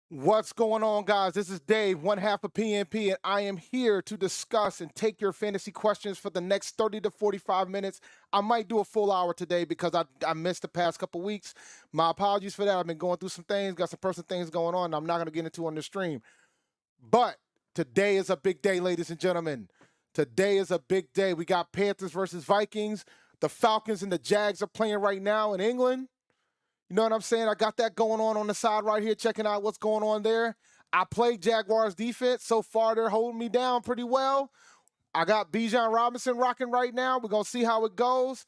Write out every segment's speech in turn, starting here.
What's going on, guys? This is Dave, one half of PNP, and I am here to discuss and take your fantasy questions for the next 30 to 45 minutes. I might do a full hour today because I missed the past couple weeks. My apologies for that. I've been going through some things, got some personal things going on I'm not going to get into on the stream. But today is a big day, ladies and gentlemen. Today is a big day. We got Panthers versus Vikings. The Falcons and the Jags are playing right now in England. You know what I'm saying? I got that going on the side right here, checking out what's going on there. I play Jaguars defense. So far, they're holding me down pretty well. I got Bijan Robinson rocking right now. We're going to see how it goes.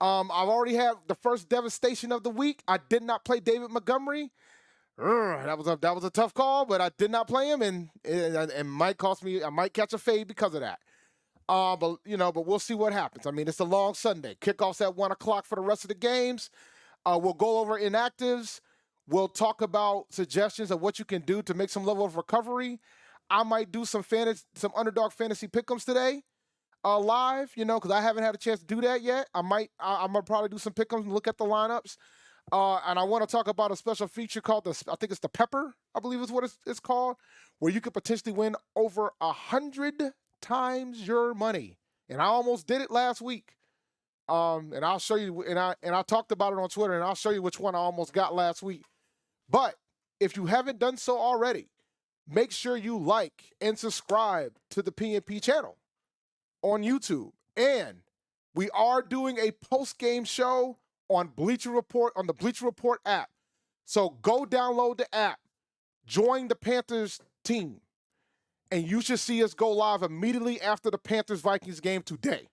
I've already had the first devastation of the week. I did not play David Montgomery. That was a tough call, but I did not play him, and might cost me. I might catch a fade because of that. But we'll see what happens. I mean, it's a long Sunday. Kickoffs at 1 o'clock for the rest of the games. We'll go over inactives. We'll talk about suggestions of what you can do to make some level of recovery. I might do some underdog fantasy pick'ems today, live. Because I haven't had a chance to do that yet. I'm gonna probably do some pick'ems and look at the lineups. And I want to talk about a special feature called I think it's the Pepper, I believe is what it's called, where you could potentially win over 100 times your money. And I almost did it last week. And I'll show you, and I talked about it on Twitter, and I'll show you which one I almost got last week. But if you haven't done so already, make sure you like and subscribe to the PNP channel on YouTube. And we are doing a post-game show on Bleacher Report, on the Bleacher Report app. So go download the app, join the Panthers team, and you should see us go live immediately after the Panthers-Vikings game today.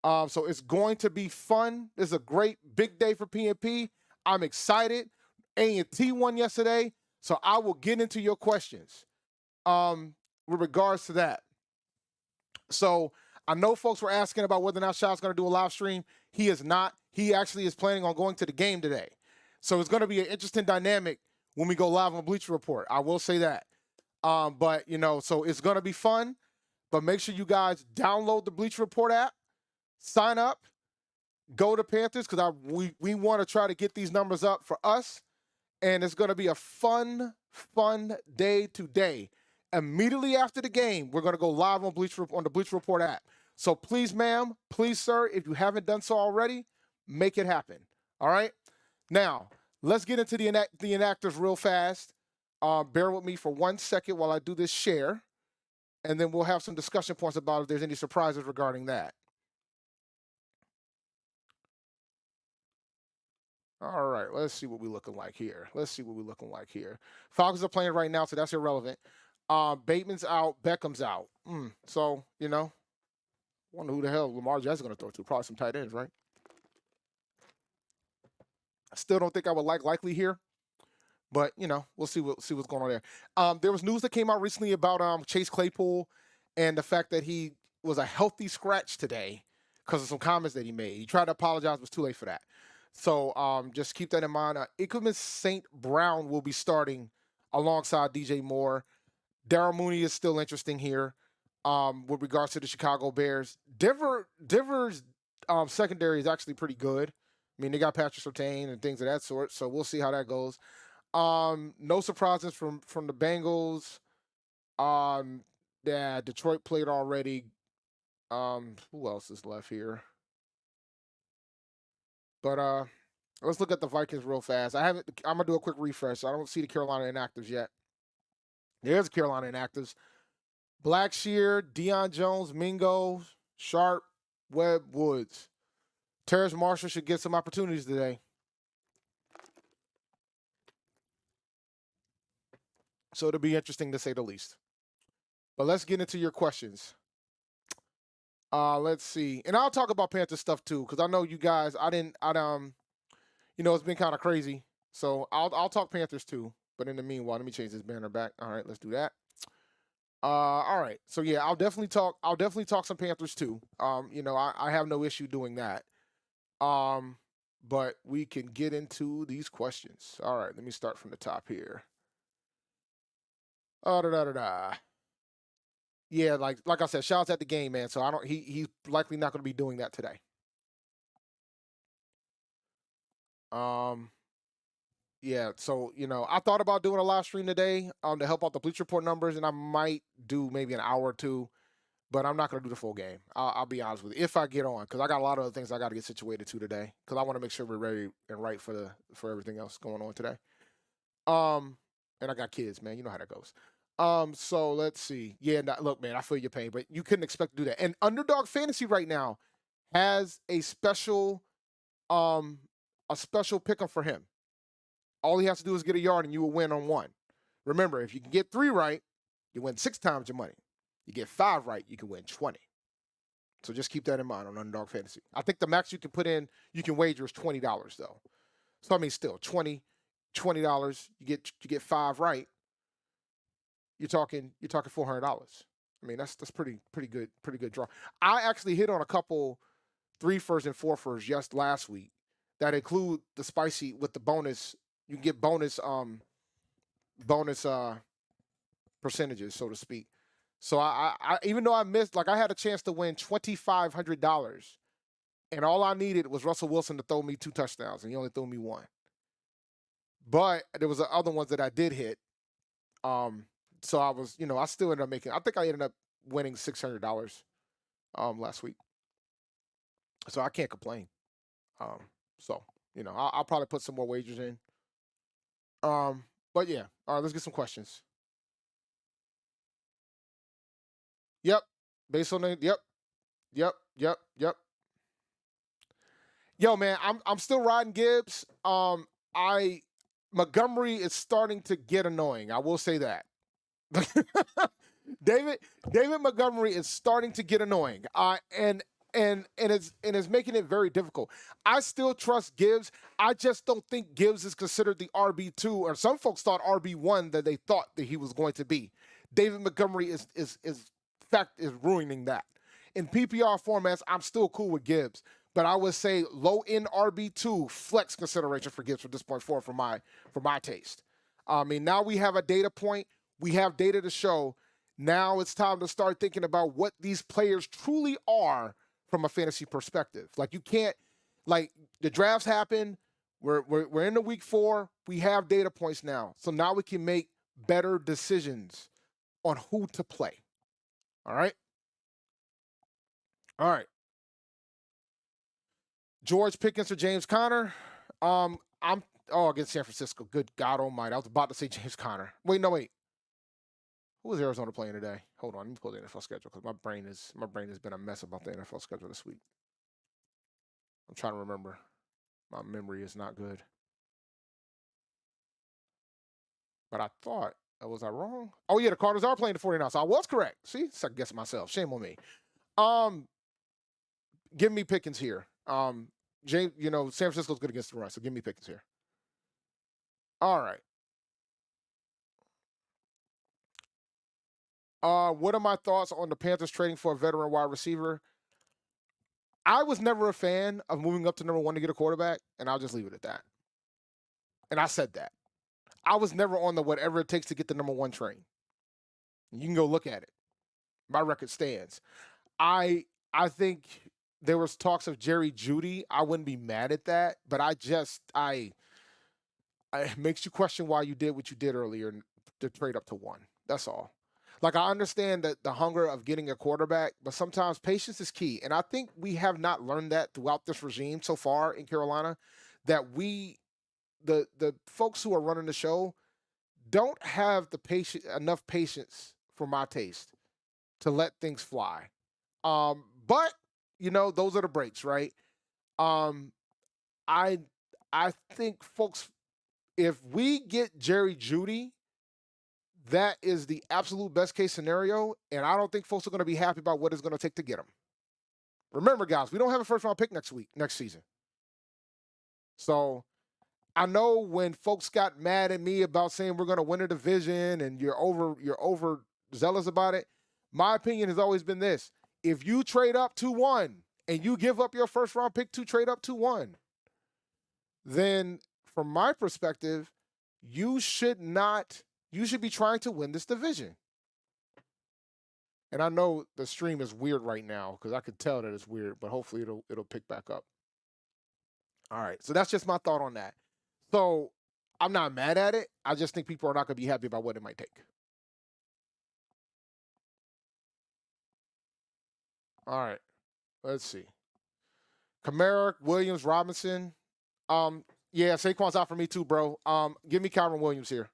So it's going to be fun. It's a great big day for PNP. I'm excited. A&T won yesterday, so I will get into your questions with regards to that. So I know folks were asking about whether or not Shot's going to do a live stream. He is not. He actually is planning on going to the game today. So it's going to be an interesting dynamic when we go live on Bleacher Report. I will say that. But, so it's going to be fun. But make sure you guys download the Bleacher Report app. Sign up, go to Panthers, because we want to try to get these numbers up for us. And it's going to be a fun day today. Immediately after the game, we're going to go live on the Bleacher Report app. So please, ma'am, please, sir, if you haven't done so already, make it happen. All right? Now, let's get into the inactives real fast. Bear with me for 1 second while I do this share. And then we'll have some discussion points about if there's any surprises regarding that. All right, let's see what we're looking like here. Falcons are playing right now, so that's irrelevant. Bateman's out, Beckham's out. So, wonder who the hell Lamar Jackson's going to throw to. Probably some tight ends, right? I still don't think I would like Likely here. But, we'll see what's going on there. There was news that came out recently about Chase Claypool and the fact that he was a healthy scratch today because of some comments that he made. He tried to apologize, but it was too late for that. So just keep that in mind. Ikemen St. Brown will be starting alongside DJ Moore. Darryl Mooney is still interesting here with regards to the Chicago Bears. Denver's secondary is actually pretty good. I mean, they got Patrick Surtain and things of that sort, so we'll see how that goes. No surprises from the Bengals. Yeah, Detroit played already. Who else is left here? But let's look at the Vikings real fast. I'm gonna do a quick refresh. I don't see the Carolina inactives yet. There's Carolina inactives. Blackshear, Deion Jones, Mingo, Sharp, Webb, Woods. Terrace Marshall should get some opportunities today. So it'll be interesting to say the least. But let's get into your questions. Let's see. And I'll talk about Panther stuff too, because I know you guys, it's been kind of crazy. So I'll talk Panthers too. But in the meanwhile, let me change this banner back. All right, let's do that. All right. So yeah, I'll definitely talk some Panthers too. I have no issue doing that. But we can get into these questions. All right, let me start from the top here. Yeah, like I said, Shot's at the game, man. So he's likely not going to be doing that today. Yeah, so I thought about doing a live stream today to help out the Bleach Report numbers, and I might do maybe an hour or two, but I'm not going to do the full game. I'll be honest with you if I get on, because I got a lot of other things I got to get situated to today, because I want to make sure we're ready and right for everything else going on today. And I got kids, man. You know how that goes. So let's see. Yeah, look, man, I feel your pain, but you couldn't expect to do that. And Underdog Fantasy right now has a special pick 'em for him. All he has to do is get a yard and you will win on one. Remember, if you can get 3 right, you win 6 times your money. You get 5 right, you can win 20. So just keep that in mind on Underdog Fantasy. I think the max you can put in, you can wager is $20 though. So I mean, still $20. You get 5 right. You're talking $400. I mean, that's pretty good draw. I actually hit on a couple 3-fers and 4-fers just last week that include the spicy with the bonus. You can get bonus percentages, so to speak. So I even though I missed, like I had a chance to win $2,500, and all I needed was Russell Wilson to throw me 2 touchdowns, and he only threw me 1. But there was other ones that I did hit. So I was, I still ended up making. I think I ended up winning $600 last week. So I can't complain. So I'll probably put some more wagers in. But yeah, all right, let's get some questions. Yep, based on the yep. Yo, man, I'm still riding Gibbs. Montgomery is starting to get annoying. I will say that. David Montgomery is starting to get annoying. And it's making it very difficult. I still trust Gibbs. I just don't think Gibbs is considered the RB2, or some folks thought RB1 that they thought that he was going to be. David Montgomery is ruining that. In PPR formats, I'm still cool with Gibbs, but I would say low end RB2 flex consideration for Gibbs from this point forward for my taste. I mean, now we have a data point. We have data to show. Now it's time to start thinking about what these players truly are from a fantasy perspective. Like, you can't, like, the drafts happen. We're in the week 4. We have data points now. So now we can make better decisions on who to play. All right. George Pickens or James Conner. Against San Francisco. Good God Almighty! I was about to say James Conner. Wait. Who is Arizona playing today? Hold on, let me pull the NFL schedule because my brain has been a mess about the NFL schedule this week. I'm trying to remember. My memory is not good. But I thought, was I wrong? Oh yeah, the Cardinals are playing the 49ers. So I was correct. See, second guessing myself. Shame on me. Give me Pickens here. James, San Francisco's good against the run, so give me Pickens here. All right. What are my thoughts on the Panthers trading for a veteran wide receiver? I was never a fan of moving up to number 1 to get a quarterback, and I'll just leave it at that. And I said that. I was never on the whatever it takes to get the number 1 train. You can go look at it. My record stands. I think there was talks of Jerry Jeudy. I wouldn't be mad at that, but it makes you question why you did what you did earlier to trade up to 1. That's all. Like, I understand that the hunger of getting a quarterback, but sometimes patience is key. And I think we have not learned that throughout this regime so far in Carolina, that the folks who are running the show don't have enough patience for my taste to let things fly. But those are the breaks, right? I think, folks, if we get Jerry Jeudy, that is the absolute best case scenario, and I don't think folks are going to be happy about what it's going to take to get him. Remember, guys, we don't have a first-round pick next season. So I know when folks got mad at me about saying we're going to win a division and you're over zealous about it, my opinion has always been this: if you trade up 2-1 and you give up your first-round pick to trade up 2-1, then from my perspective, you should be trying to win this division. And I know the stream is weird right now because I could tell that it's weird, but hopefully it'll pick back up. All right, so that's just my thought on that. So I'm not mad at it. I just think people are not going to be happy about what it might take. All right. Let's see. Kamara, Williams, Robinson. Yeah, Saquon's out for me too, bro. Give me Kyron Williams here.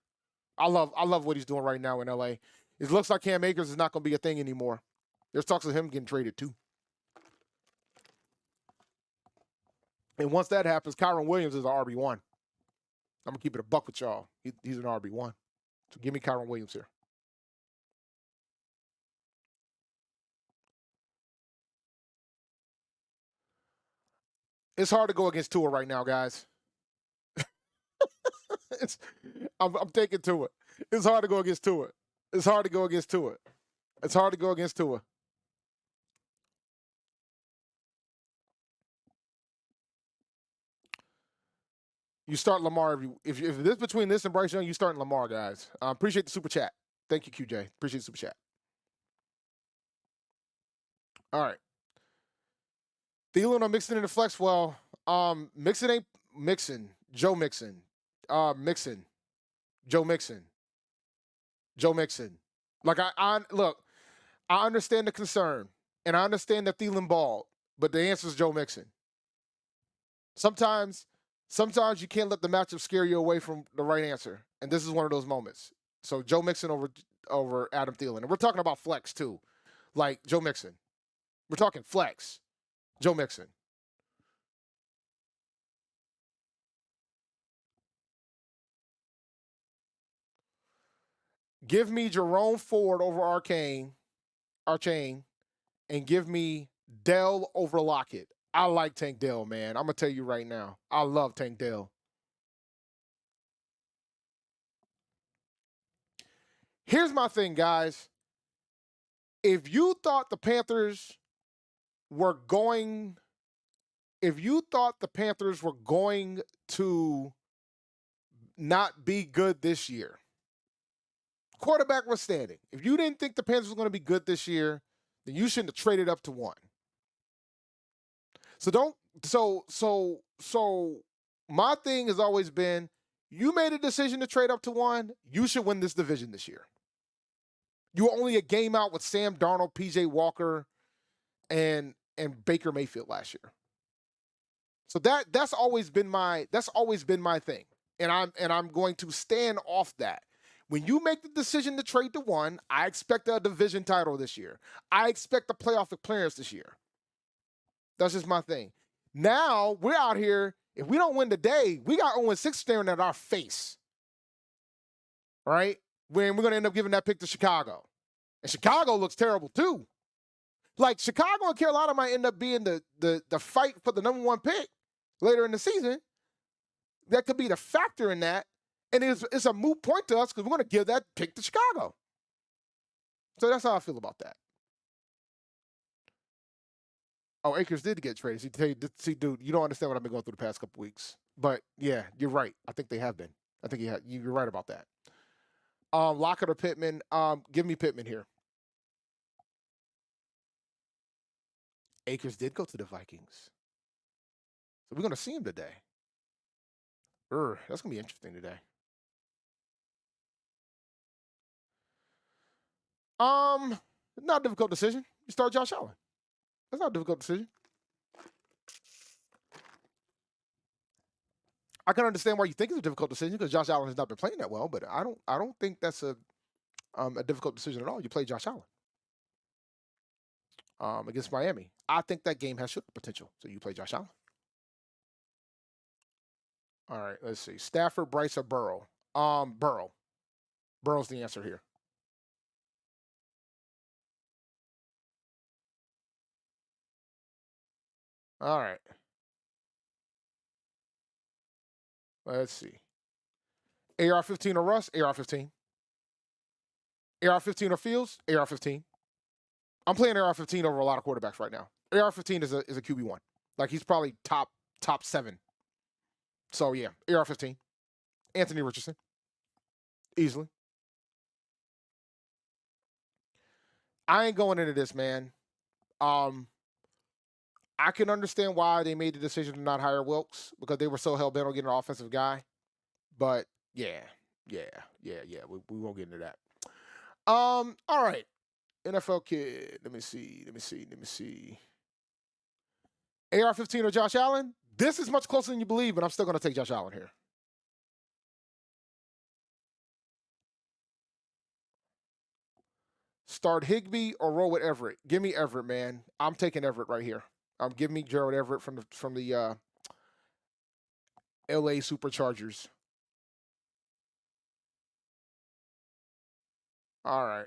I love what he's doing right now in LA. It looks like Cam Akers is not going to be a thing anymore. There's talks of him getting traded too. And once that happens, Kyron Williams is an RB1. I'm going to keep it a buck with y'all. He's an RB1. So give me Kyron Williams here. It's hard to go against Tua right now, guys. I'm taking Tua. It's hard to go against Tua. It's hard to go against Tua. It's hard to go against Tua. You start Lamar if this between this and Bryce Young, you starting Lamar, guys. Appreciate the super chat. Thank you, QJ. Appreciate the super chat. All right. Thielen or Mixon in the flex? Well, Mixon ain't Mixon. Joe Mixon. Mixon. Joe Mixon. Joe Mixon. Like I look, I understand the concern, and I understand that Thielen balled, but the answer is Joe Mixon. Sometimes you can't let the matchup scare you away from the right answer, and this is one of those moments. So Joe Mixon over Adam Thielen, and we're talking about flex too, like Joe Mixon. We're talking flex, Joe Mixon. Give me Jerome Ford over Arcane, and give me Dell over Lockett. I like Tank Dell, man. I'm gonna tell you right now, I love Tank Dell. Here's my thing, guys. If you thought the Panthers were going to not be good this year, quarterback was standing. If you didn't think the Panthers were going to be good this year, then you shouldn't have traded up to one. So my thing has always been, you made a decision to trade up to one, you should win this division this year. You were only a game out with Sam Darnold, PJ Walker, and Baker Mayfield last year. So that's always been my thing. And I'm going to stand off that. When you make the decision to trade to one, I expect a division title this year. I expect a playoff appearance this year. That's just my thing. Now we're out here. If we don't win today, we got 0-6 staring at our face. Right? When we're going to end up giving that pick to Chicago. And Chicago looks terrible too. Like Chicago and Carolina might end up being the fight for the number one pick later in the season. That could be the factor in that. And it's a moot point to us because we're going to give that pick to Chicago. So that's how I feel about that. Oh, Akers did get traded. See, dude, you don't understand what I've been going through the past couple weeks. But yeah, you're right. I think they have been. I think you're right about that. Lockett or Pittman? Give me Pittman here. Akers did go to the Vikings. So we're going to see him today. That's going to be interesting today. Not a difficult decision. You start Josh Allen. That's not a difficult decision. I can understand why you think it's a difficult decision because Josh Allen has not been playing that well, but I don't think that's a difficult decision at all. You play Josh Allen against Miami. I think that game has shooting potential, so you play Josh Allen. All right, let's see. Stafford, Bryce, or Burrow? Burrow. Burrow's the answer here. All right. Let's see. AR-15 or Russ? AR-15. AR-15 or Fields? AR-15. I'm playing AR-15 over a lot of quarterbacks right now. AR-15 is a QB1. Like he's probably top 7. So yeah, AR-15. Anthony Richardson. Easily. I ain't going into this, man. I can understand why they made the decision to not hire Wilkes because they were so hell bent on getting an offensive guy. But Yeah, we won't get into that. All right. NFL kid. Let me see. AR-15 or Josh Allen? This is much closer than you believe, but I'm still going to take Josh Allen here. Start Higbee or roll with Everett. Give me Everett, man. I'm taking Everett right here. Give me Gerald Everett from the LA Superchargers. All right.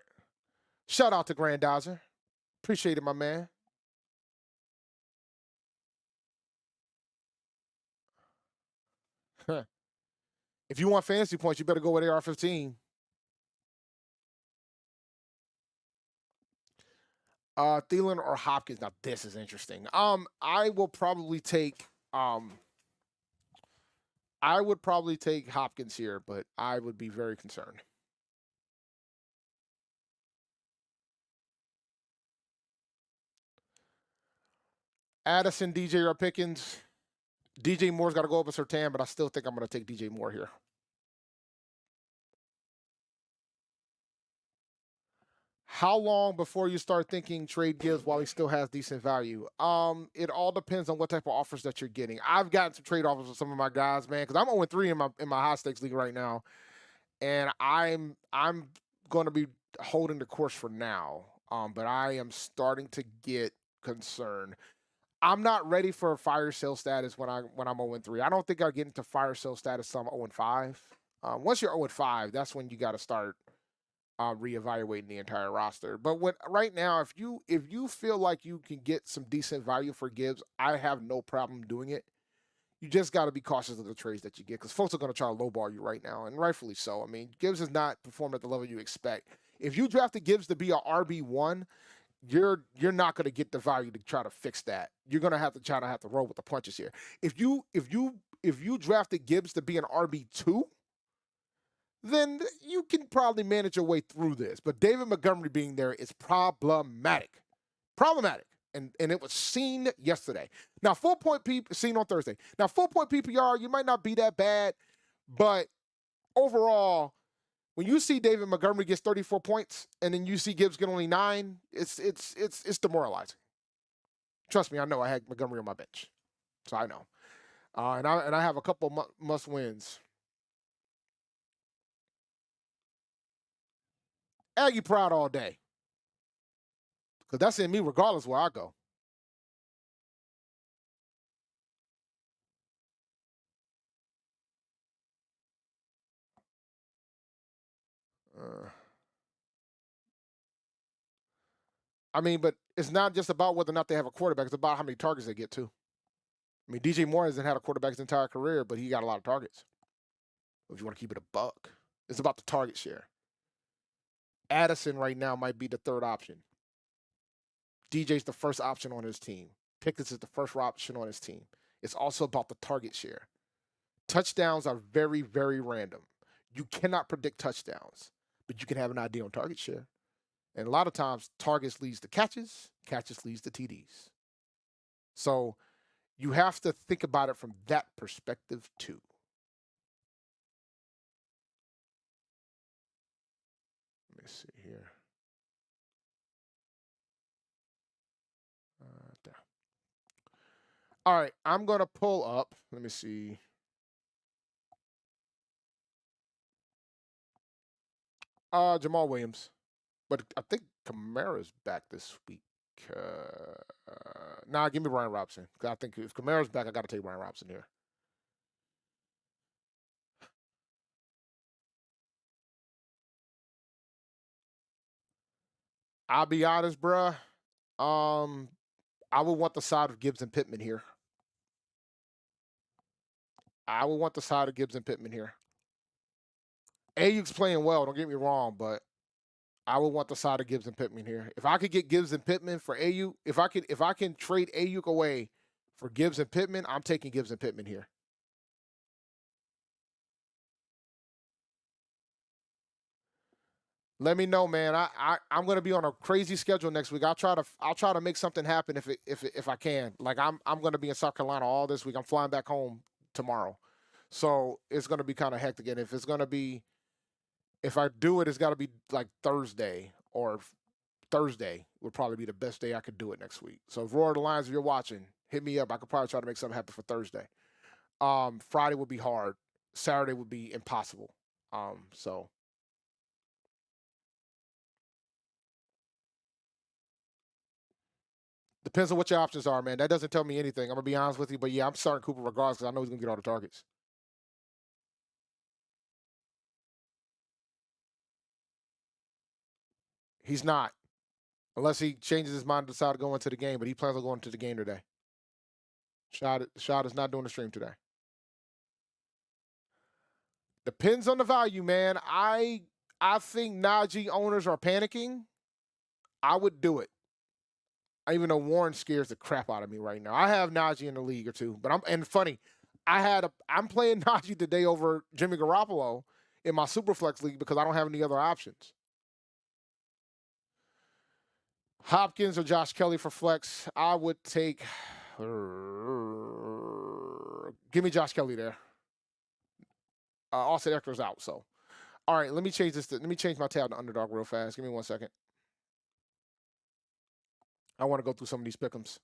Shout out to Grandizer. Appreciate it, my man. If you want fantasy points, you better go with AR-15. Thielen or Hopkins. Now this is interesting. I will probably take I would probably take Hopkins here, but I would be very concerned. Addison, DJ, or Pickens. DJ Moore's got to go up a Sertan, but I still think I'm going to take DJ Moore here. How long before you start thinking trade Gibbs while he still has decent value? It all depends on what type of offers that you're getting. I've gotten some trade offers with some of my guys, man, because I'm 0-3 in my high stakes league right now, and I'm going to be holding the course for now. But I am starting to get concerned. I'm not ready for fire sale status when I'm 0-3. I don't think I'll get into fire sale status until I'm 0-5. Once you're 0-5, that's when you got to start reevaluating the entire roster. But right now, if you feel like you can get some decent value for Gibbs, I have no problem doing it. You just got to be cautious of the trades that you get because folks are going to try to lowball you right now, and rightfully so. I mean, Gibbs has not performed at the level you expect. If you drafted Gibbs to be a RB1, you're not going to get the value to try to fix that. You're going to have to roll with the punches here. If you drafted Gibbs to be an RB2, then you can probably manage your way through this. But David Montgomery being there is problematic. And it was seen yesterday. Now, seen on Thursday. Now, full point PPR, you might not be that bad, but overall, when you see David Montgomery gets 34 points and then you see Gibbs get only 9, it's demoralizing. Trust me, I know. I had Montgomery on my bench, so I know. And I have a couple must wins. Aggie proud all day. Because that's in me regardless where I go. I mean, but it's not just about whether or not they have a quarterback. It's about how many targets they get, too. I mean, DJ Moore hasn't had a quarterback his entire career, but he got a lot of targets. If you want to keep it a buck, it's about the target share. Addison right now might be the third option. DJ's the first option on his team. Pickens is the first option on his team. It's also about the target share. Touchdowns are very, very random. You cannot predict touchdowns, but you can have an idea on target share. And a lot of times, targets leads to catches leads to TDs. So you have to think about it from that perspective, too. Let me see here. All right, I'm going to pull up. Let me see. Jamal Williams. But I think Kamara's back this week. Nah, give me Brian Robinson. I think if Kamara's back, I got to take Brian Robinson here. I'll be honest, bruh. I would want the side of Gibbs and Pittman here. Ayuk's playing well, don't get me wrong, but I would want the side of Gibbs and Pittman here. If I could get Gibbs and Pittman for Ayuk, if I can trade Ayuk away for Gibbs and Pittman, I'm taking Gibbs and Pittman here. Let me know, man. I'm gonna be on a crazy schedule next week. I'll try to make something happen if I can. Like I'm gonna be in South Carolina all this week. I'm flying back home tomorrow, So it's going to be kind of hectic. And if it's going to be, if I do it, it's got to be like Thursday, or Thursday would probably be the best day I could do it next week. So if Roar of the Lions, if you're watching, hit me up. I could probably try to make something happen for Thursday. Friday would be hard. Saturday would be impossible. So depends on what your options are, man. That doesn't tell me anything. I'm gonna be honest with you, but yeah, I'm starting Cooper regardless because I know he's gonna get all the targets. He's not, unless he changes his mind and decides to go into the game. But he plans on going into the game today. Shot is not doing the stream today. Depends on the value, man. I think Najee owners are panicking. I would do it. Even though Warren scares the crap out of me right now. I have Najee in the league or two, but and funny, I'm playing Najee today over Jimmy Garoppolo in my Superflex league because I don't have any other options. Hopkins or Josh Kelly for flex. I would take. Give me Josh Kelly there. Austin Eckler's out, so. All right, let me change this. Let me change my tab to Underdog real fast. Give me 1 second. I want to go through some of these pick'ems.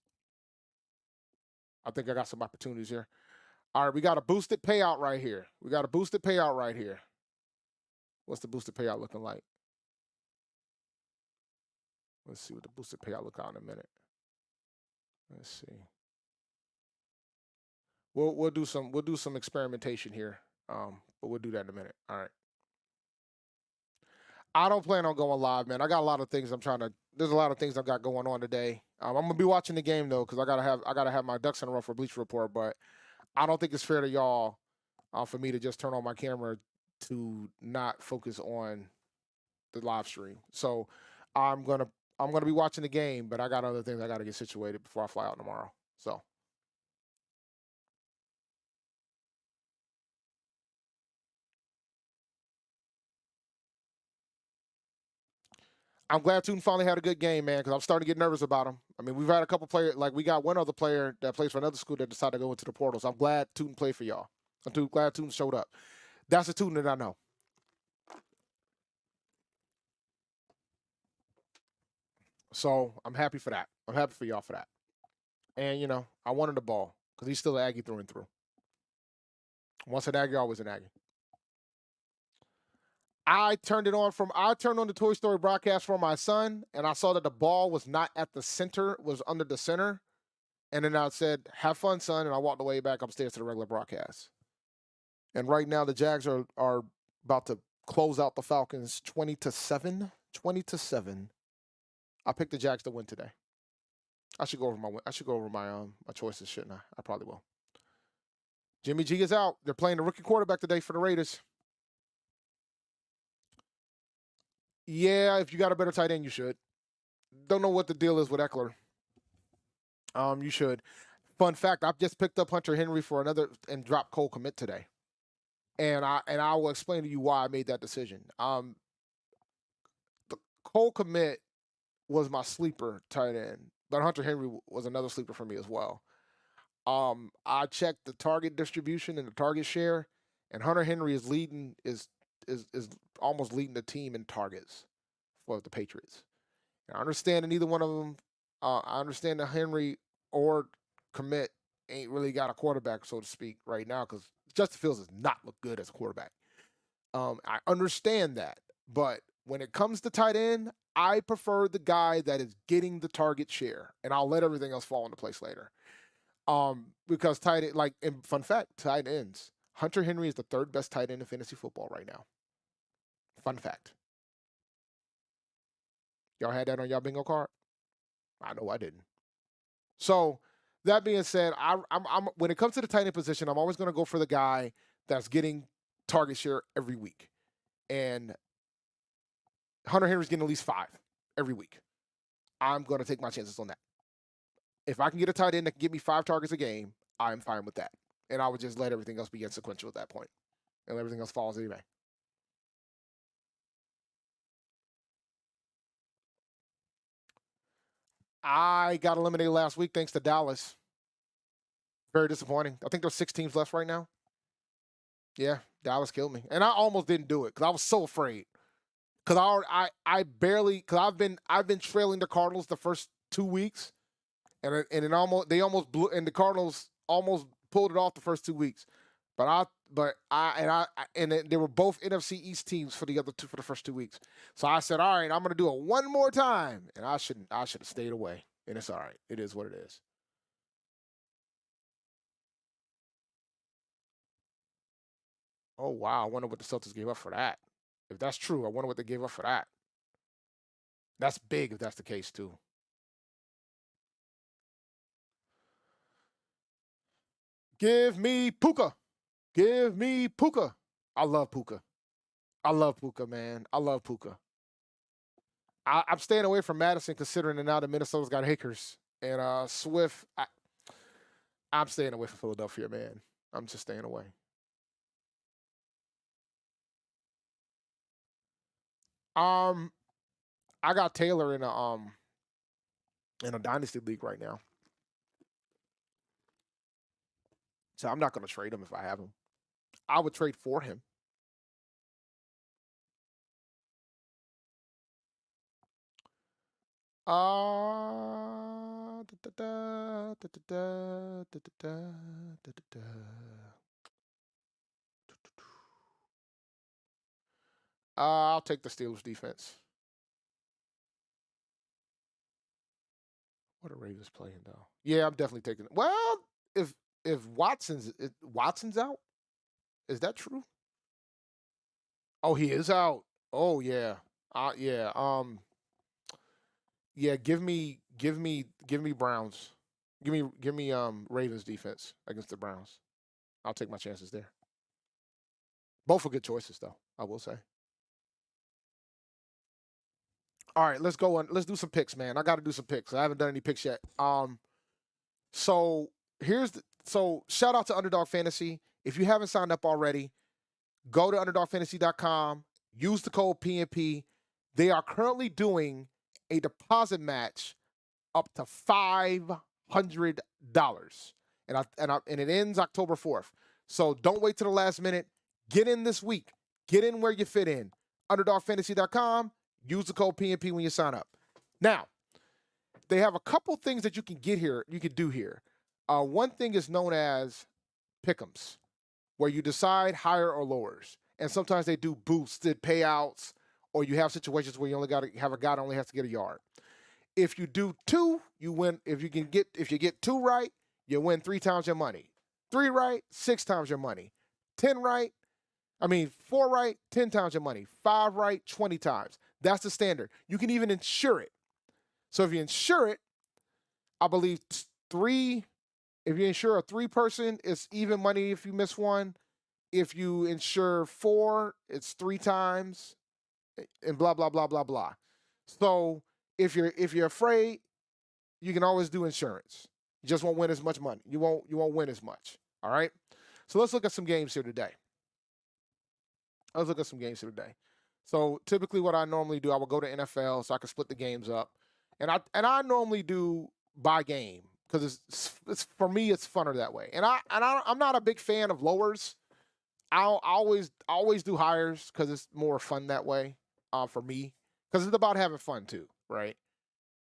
I think I got some opportunities here. All right, we got a boosted payout right here. What's the boosted payout looking like? Let's see what the boosted payout look like in a minute. Let's see. We'll do some experimentation here. But we'll do that in a minute. All right. I don't plan on going live, man. I got a lot of things there's a lot of things I've got going on today. I'm gonna be watching the game though, because I gotta have my ducks in a row for Bleacher Report, but I don't think it's fair to y'all for me to just turn on my camera to not focus on the live stream. So I'm gonna be watching the game, but I got other things I gotta get situated before I fly out tomorrow. So I'm glad Tootin finally had a good game, man, because I'm starting to get nervous about him. I mean, we've had a couple players, like we got one other player that plays for another school that decided to go into the portal. So I'm glad Tootin played for y'all. I'm glad Tootin showed up. That's the Tootin that I know. So I'm happy for that. I'm happy for y'all for that. And, I wanted the ball because he's still an Aggie through and through. Once an Aggie, always an Aggie. I turned on the Toy Story broadcast for my son, and I saw that the ball was not at the center, was under the center. And then I said, have fun, son. And I walked away back upstairs to the regular broadcast. And right now the Jags are about to close out the Falcons 20-7. 20-7. I picked the Jags to win today. I should go over my choices, shouldn't I? I probably will. Jimmy G is out. They're playing the rookie quarterback today for the Raiders. Yeah, if you got a better tight end, you should. Don't know what the deal is with Eckler. You should. Fun fact: I've just picked up Hunter Henry for another and dropped Cole Kmet today, and I will explain to you why I made that decision. The Cole Kmet was my sleeper tight end, but Hunter Henry was another sleeper for me as well. I checked the target distribution and the target share, and Hunter Henry is almost leading the team in targets for the Patriots. I understand that neither one of them. I understand that Henry or Kmet ain't really got a quarterback, so to speak, right now because Justin Fields does not look good as a quarterback. I understand that, but when it comes to tight end, I prefer the guy that is getting the target share, and I'll let everything else fall into place later. Because tight end, like, and fun fact, tight ends, Hunter Henry is the third best tight end in fantasy football right now. Fun fact. Y'all had that on y'all bingo card? I know I didn't. So that being said, I'm when it comes to the tight end position, I'm always going to go for the guy that's getting target share every week, and Hunter Henry's getting at least 5 every week. I'm going to take my chances on that. If I can get a tight end that can give me 5 targets a game, I'm fine with that, and I would just let everything else be insequential at that point, and everything else falls anyway. I got eliminated last week thanks to Dallas. Very disappointing. I think there's 6 teams left right now. Yeah, Dallas killed me, and I almost didn't do it because I was so afraid. Because I barely because I've been trailing the Cardinals the first 2 weeks, and it almost they almost blew, and the Cardinals almost pulled it off the first 2 weeks. They were both NFC East teams for the other two for the first 2 weeks. So I said, all right, I'm gonna do it one more time, and I should have stayed away. And it's all right. It is what it is. Oh wow, I wonder what the Celtics gave up for that. If that's true, I wonder what they gave up for that. That's big if that's the case too. Give me Puka. Give me Puka. I love Puka. I love Puka, man. I love Puka. I'm staying away from Madison considering that now the Minnesota's got Hickers and Swift. I'm staying away from Philadelphia, man. I'm just staying away. Um, I got Taylor in a dynasty league right now, so I'm not going to trade him if I have him. I would trade for him. I'll take the Steelers defense. What are Ravens playing though? Yeah, I'm definitely taking it. Well, if Watson's out, is that true? Oh, he is out. Oh yeah. Yeah. Yeah, give me Browns. Give me Ravens defense against the Browns. I'll take my chances there. Both are good choices though, I will say. All right, let's go on. Let's do some picks, man. I got to do some picks. I haven't done any picks yet. So so shout out to Underdog Fantasy. If you haven't signed up already, go to underdogfantasy.com, use the code PNP. They are currently doing a deposit match up to $500. And it ends October 4th. So don't wait till the last minute. Get in this week. Get in where you fit in. Underdogfantasy.com. Use the code PNP when you sign up. Now, they have a couple things that you can get here, you can do here. One thing is known as pick'ems, where you decide higher or lowers. And sometimes they do boosted payouts, or you have situations where you only got to have a guy that only has to get a yard. If you do two, you win. If you get two right, you win 3 times your money. 3 right, 6 times your money. 4 right, 10 times your money. 5 right, 20 times. That's the standard. You can even insure it. So if you insure it, I believe if you insure a 3-person, it's even money if you miss one. If you insure 4, it's 3 times, and blah blah blah blah blah. So if you're afraid, you can always do insurance. You just won't win as much money. You won't win as much. All right. So let's look at some games here today. So typically, what I normally do, I will go to NFL so I can split the games up, and I normally do by game because it's for me it's funner that way. I'm not a big fan of lowers. I'll always do hires because it's more fun that way for me because it's about having fun too, right?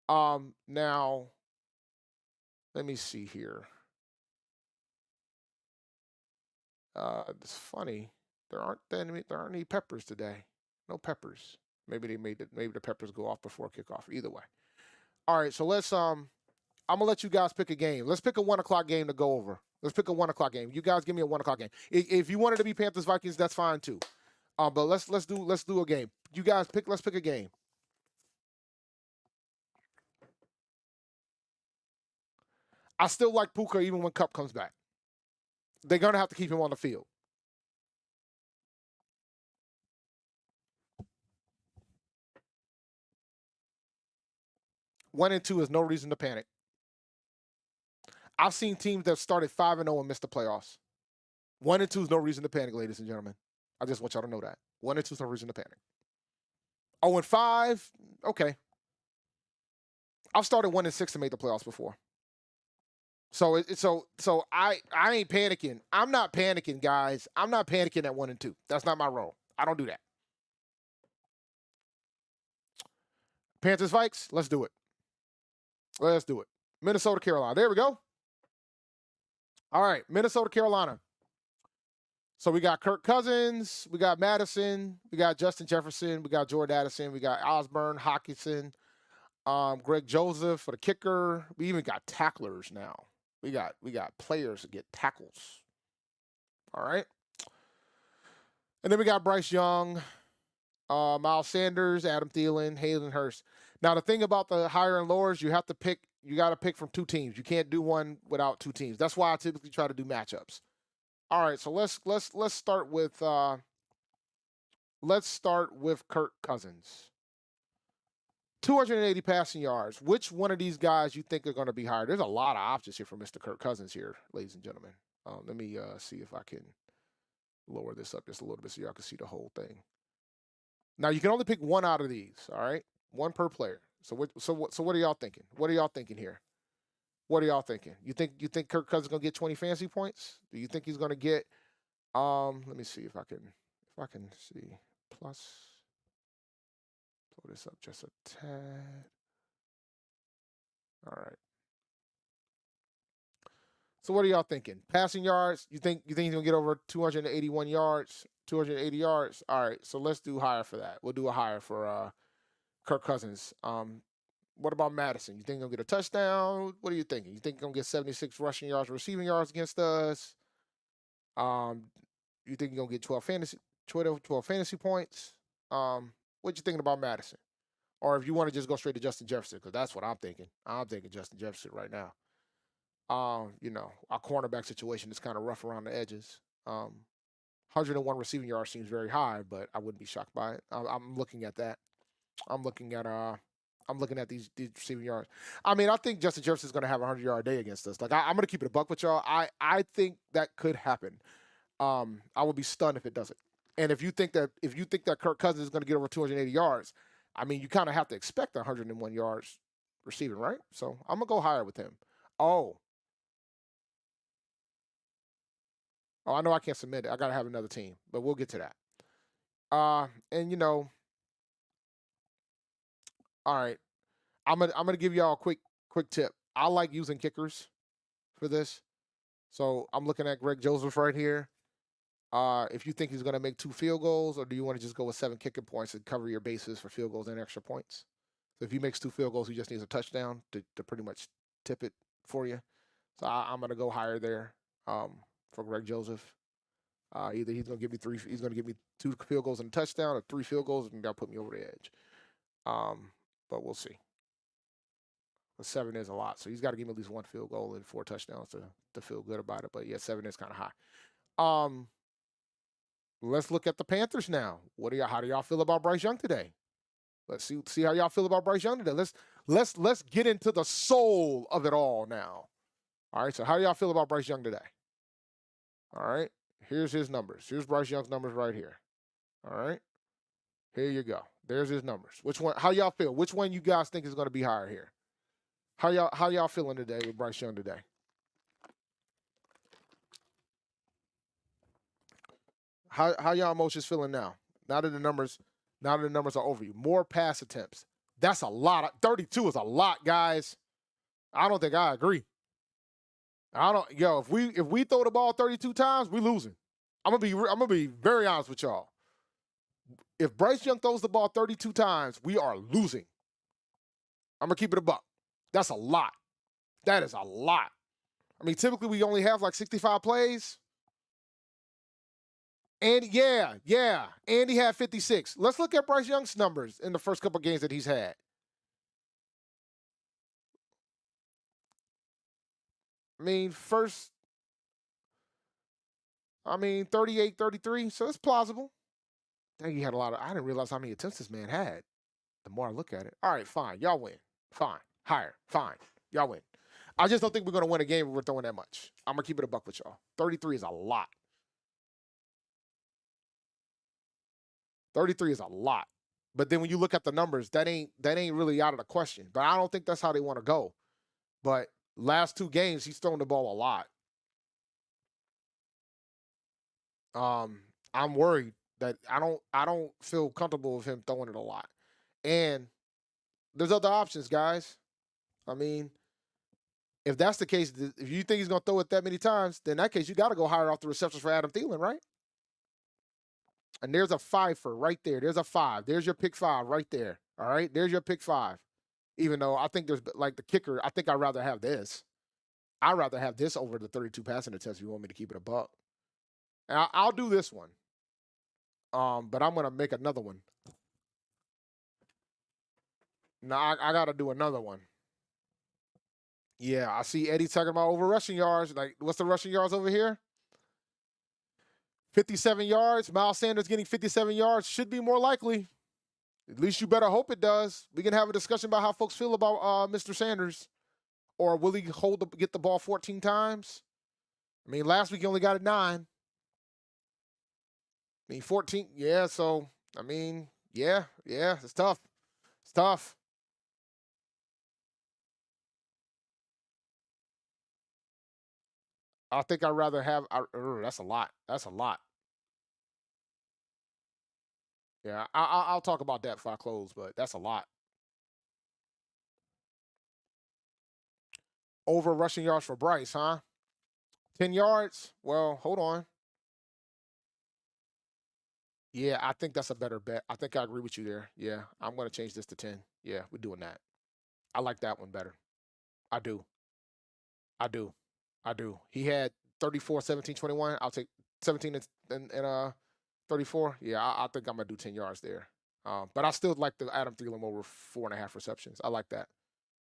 Now let me see here. It's funny. There aren't any peppers today. No peppers. Maybe the peppers go off before kickoff. Either way. All right, so I'm gonna let you guys pick a game. Let's pick a 1 o'clock game to go over. Let's pick a 1 o'clock game. You guys give me a 1 o'clock game. If you wanted to be Panthers Vikings, that's fine too. But let's do a game. You guys pick. Let's pick a game. I still like Puka even when Cup comes back. They're gonna have to keep him on the field. 1 and 2 is no reason to panic. I've seen teams that started 5-0 and missed the playoffs. 1 and 2 is no reason to panic, ladies and gentlemen. I just want y'all to know that 1 and 2 is no reason to panic. 0-5, okay. I've started 1-6 to make the playoffs before. So I ain't panicking. I'm not panicking, guys. I'm not panicking at 1 and 2. That's not my role. I don't do that. Panthers Vikes, let's do it. Let's do it. Minnesota Carolina. There we go. All right, Minnesota Carolina. So we got Kirk Cousins, we got Madison, we got Justin Jefferson, we got Jordan Addison, we got Osborne, Hockenson, Greg Joseph for the kicker. We even got tacklers now. We got players to get tackles. All right. And then we got Bryce Young, Miles Sanders, Adam Thielen, Hayden Hurst. Now the thing about the higher and lowers, you have to pick. You got to pick from two teams. You can't do one without two teams. That's why I typically try to do matchups. All right, so let's start with Kirk Cousins. 280 passing yards. Which one of these guys you think are going to be higher? There's a lot of options here for Mr. Kirk Cousins here, ladies and gentlemen. Let me see if I can lower this up just a little bit so y'all can see the whole thing. Now you can only pick one out of these. All right, one per player. So what are y'all thinking? What are y'all thinking here? What are y'all thinking? You think Kirk Cousins is gonna get 20 fantasy points? Do you think he's gonna get? Let me see if I can see plus. Pull this up just a tad. All right. So what are y'all thinking? Passing yards? You think he's gonna get over 281 yards, 280 yards? All right. So let's do higher for that. We'll do a higher for Kirk Cousins. What about Madison? You think he'll get a touchdown? What are you thinking? You think he'll get 76 rushing yards, receiving yards against us? You think he's gonna get 12 fantasy points? What you thinking about Madison? Or if you want to just go straight to Justin Jefferson, because that's what I'm thinking. I'm thinking Justin Jefferson right now. Our cornerback situation is kind of rough around the edges. 101 receiving yards seems very high, but I wouldn't be shocked by it. I'm looking at that. I'm looking at these receiving yards. I mean, I think Justin Jefferson is going to have a 100-yard day against us. Like I'm going to keep it a buck with y'all. I think that could happen. I would be stunned if it doesn't. And if you think that Kirk Cousins is going to get over 280 yards, I mean, you kind of have to expect 101 yards receiving, right? So I'm gonna go higher with him. Oh, I know I can't submit it. I gotta have another team, but we'll get to that. And all right, I'm gonna give y'all a quick tip. I like using kickers for this. So I'm looking at Greg Joseph right here. If you think he's going to make 2 field goals, or do you want to just go with 7 kicking points and cover your bases for field goals and extra points? So if he makes 2 field goals, he just needs a touchdown to pretty much tip it for you. So I'm going to go higher there for Greg Joseph. Either he's going to give me he's going to give me 2 field goals and a touchdown, or 3 field goals, and that'll put me over the edge. But we'll see. But 7 is a lot, so he's got to give me at least 1 field goal and 4 touchdowns to feel good about it. But yeah, 7 is kind of high. Let's look at the Panthers now. How do y'all feel about Bryce Young today? Let's see how y'all feel about Bryce Young today. Let's get into the soul of it all now. All right, so how do y'all feel about Bryce Young today? All right, here's his numbers. Here's Bryce Young's numbers right here. All right, here you go. There's his numbers. Which one? How y'all feel? Which one you guys think is going to be higher here? How y'all feeling today with Bryce Young today? How y'all emotions feeling now? Now that the numbers are over you. More pass attempts. That's a lot. 32 is a lot, guys. I don't think I agree. If we throw the ball 32 times, we losing. I'm gonna be very honest with y'all. If Bryce Young throws the ball 32 times, we are losing. I'm gonna keep it a buck. That's a lot. That is a lot. I mean, typically we only have like 65 plays. And yeah. Andy had 56. Let's look at Bryce Young's numbers in the first couple games that he's had. I mean, 38, 33, so it's plausible. Dang, he had a lot of, I didn't realize how many attempts this man had. The more I look at it. All right, fine. Y'all win. Fine. Higher. Fine. Y'all win. I just don't think we're going to win a game if we're throwing that much. I'm going to keep it a buck with y'all. 33 is a lot. 33 is a lot. But then when you look at the numbers, that ain't really out of the question. But I don't think that's how they want to go. But Last 2 games, he's thrown the ball a lot. I'm worried that I don't feel comfortable with him throwing it a lot. And there's other options, guys. I mean, if that's the case, if you think he's going to throw it that many times, then in that case, you got to go higher off the receptions for Adam Thielen, right? And there's a 5 for right there. There's a 5. There's your pick 5 right there. All right. There's your pick 5. Even though I think there's like the kicker, I think I'd rather have this. I'd rather have this over the 32 passing attempts if you want me to keep it a buck. And I'll do this one. But I'm going to make another one. No, I got to do another one. Yeah, I see Eddie talking about over rushing yards. Like, what's the rushing yards over here? 57 yards. Miles Sanders getting 57 yards should be more likely. At least you better hope it does. We can have a discussion about how folks feel about Mr. Sanders. Or will he get the ball 14 times? I mean, last week he only got it 9. I mean, 14. Yeah, so, I mean, yeah, it's tough. It's tough. I think I'd rather have. That's a lot. That's a lot. Yeah, I'll talk about that before I close, but that's a lot. Over rushing yards for Bryce, huh? 10 yards? Well, hold on. Yeah, I think that's a better bet. I think I agree with you there. Yeah, I'm going to change this to 10. Yeah, we're doing that. I like that one better. I do. I do. I do. He had 34, 17, 21. I'll take 17 and 34. Yeah, I think I'm going to do 10 yards there. But I still like the Adam Thielen over 4.5 receptions. I like that.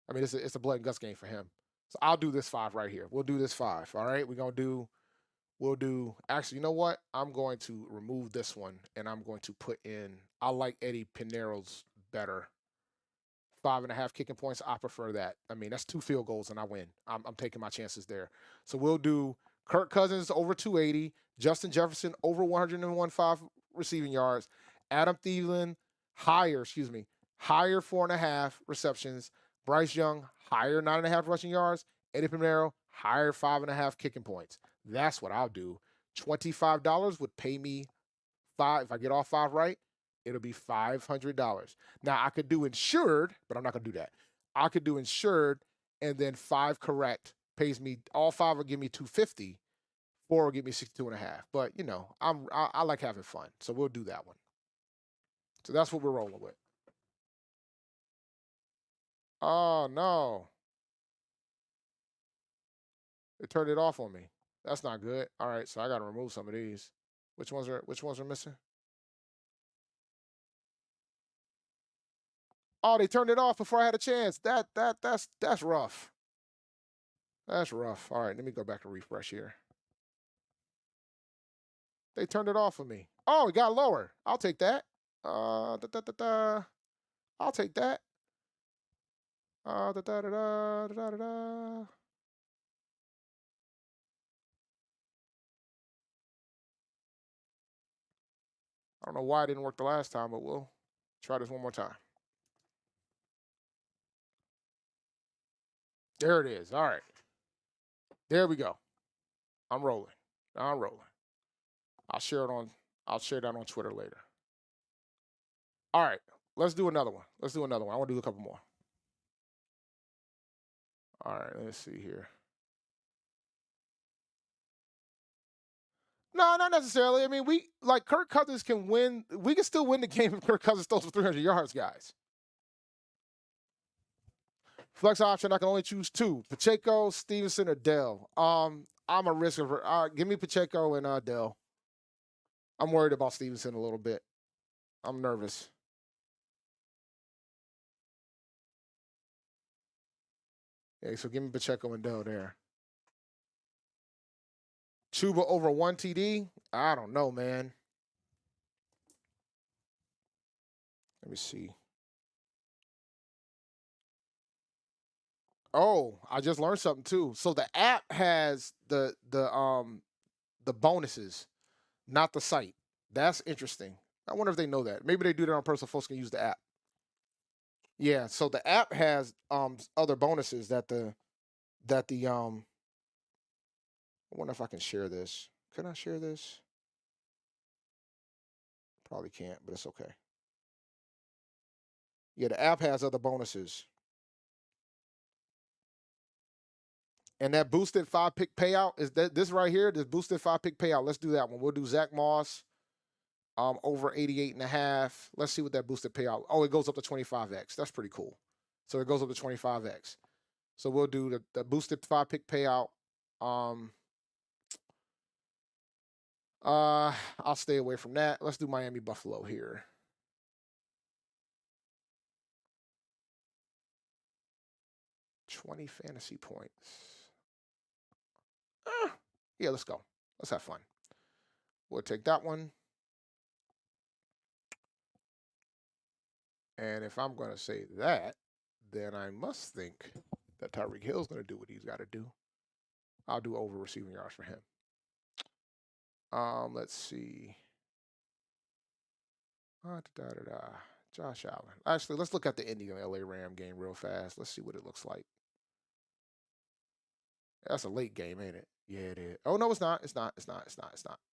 I mean, it's a blood and guts game for him. So I'll do this 5 right here. We'll do this 5. All right. We'll do, actually, you know what? I'm going to remove this one and I'm going to put in, I like Eddie Pinero's better. 5.5 kicking points. I prefer that. I mean, that's 2 field goals and I win. I'm taking my chances there. So we'll do Kirk Cousins over 280, Justin Jefferson over 101.5 receiving yards, Adam Thielen higher 4.5 receptions, Bryce Young higher 9.5 rushing yards, Eddie Pinero higher 5.5 kicking points. That's what I'll do. $25 would pay me 5. If I get all 5 right, it'll be $500. Now I could do insured, but I'm not gonna do that. I could do insured and then 5 correct pays me, all 5 will give me 250. 4 will give me 62.5. But you know, I like having fun, so we'll do that one. So that's what we're rolling with. Oh no, it turned it off on me. That's not good. All right, so I got to remove some of these. Which ones are missing? Oh, they turned it off before I had a chance. That's rough. That's rough. All right, let me go back and refresh here. They turned it off for me. Oh, it got lower. I'll take that. I'll take that. Da, da, da, da, da, da, da. I don't know why it didn't work the last time, but we'll try this one more time. There it is. All right. There we go. I'm rolling. I'll share that on Twitter later. All right. Let's do another one. I want to do a couple more. All right. Let's see here. No, not necessarily. I mean, we like Kirk Cousins can win. We can still win the game if Kirk Cousins throws for 300 yards, guys. Flex option, I can only choose 2: Pacheco, Stevenson, or Dell. I'm a risk of. Give me Pacheco and Dell. I'm worried about Stevenson a little bit. I'm nervous. Yeah, so give me Pacheco and Dell there. Chuba over 1 TD? I don't know, man. Let me see. Oh, I just learned something too. So the app has the bonuses, not the site. That's interesting. I wonder if they know that. Maybe they do that on purpose so folks can use the app. Yeah, so the app has other bonuses that the that the I wonder if I can share this. Can I share this? Probably can't, but it's okay. Yeah, the app has other bonuses. And that boosted 5-pick payout is that this right here, this boosted 5-pick payout. Let's do that one. We'll do Zach Moss over 88.5. Let's see what that boosted payout. Oh, it goes up to 25x. That's pretty cool. So it goes up to 25x. So we'll do the boosted 5-pick payout. I'll stay away from that. Let's do Miami Buffalo here. $20 fantasy points. Yeah, let's go. Let's have fun. We'll take that one. And if I'm going to say that, then I must think that Tyreek Hill's going to do what he's got to do. I'll do over receiving yards for him. Let's see. Josh Allen. Actually, let's look at the Indian LA Ram game real fast. Let's see what it looks like. That's a late game, ain't it? Yeah, it is. Oh no, it's not. It's not. All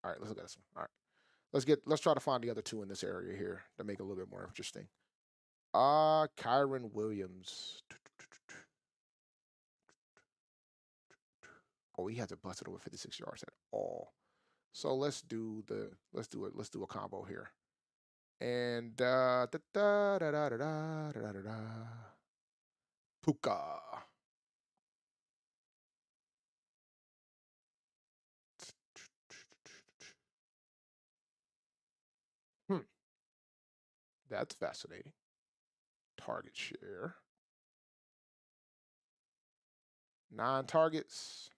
right, let's look at this one. All right. Let's try to find the other two in this area here to make it a little bit more interesting. Kyron Williams. Oh, he hasn't busted over 56 yards at all. So let's do a combo here. And Puka. That's fascinating. Target share. 9 targets.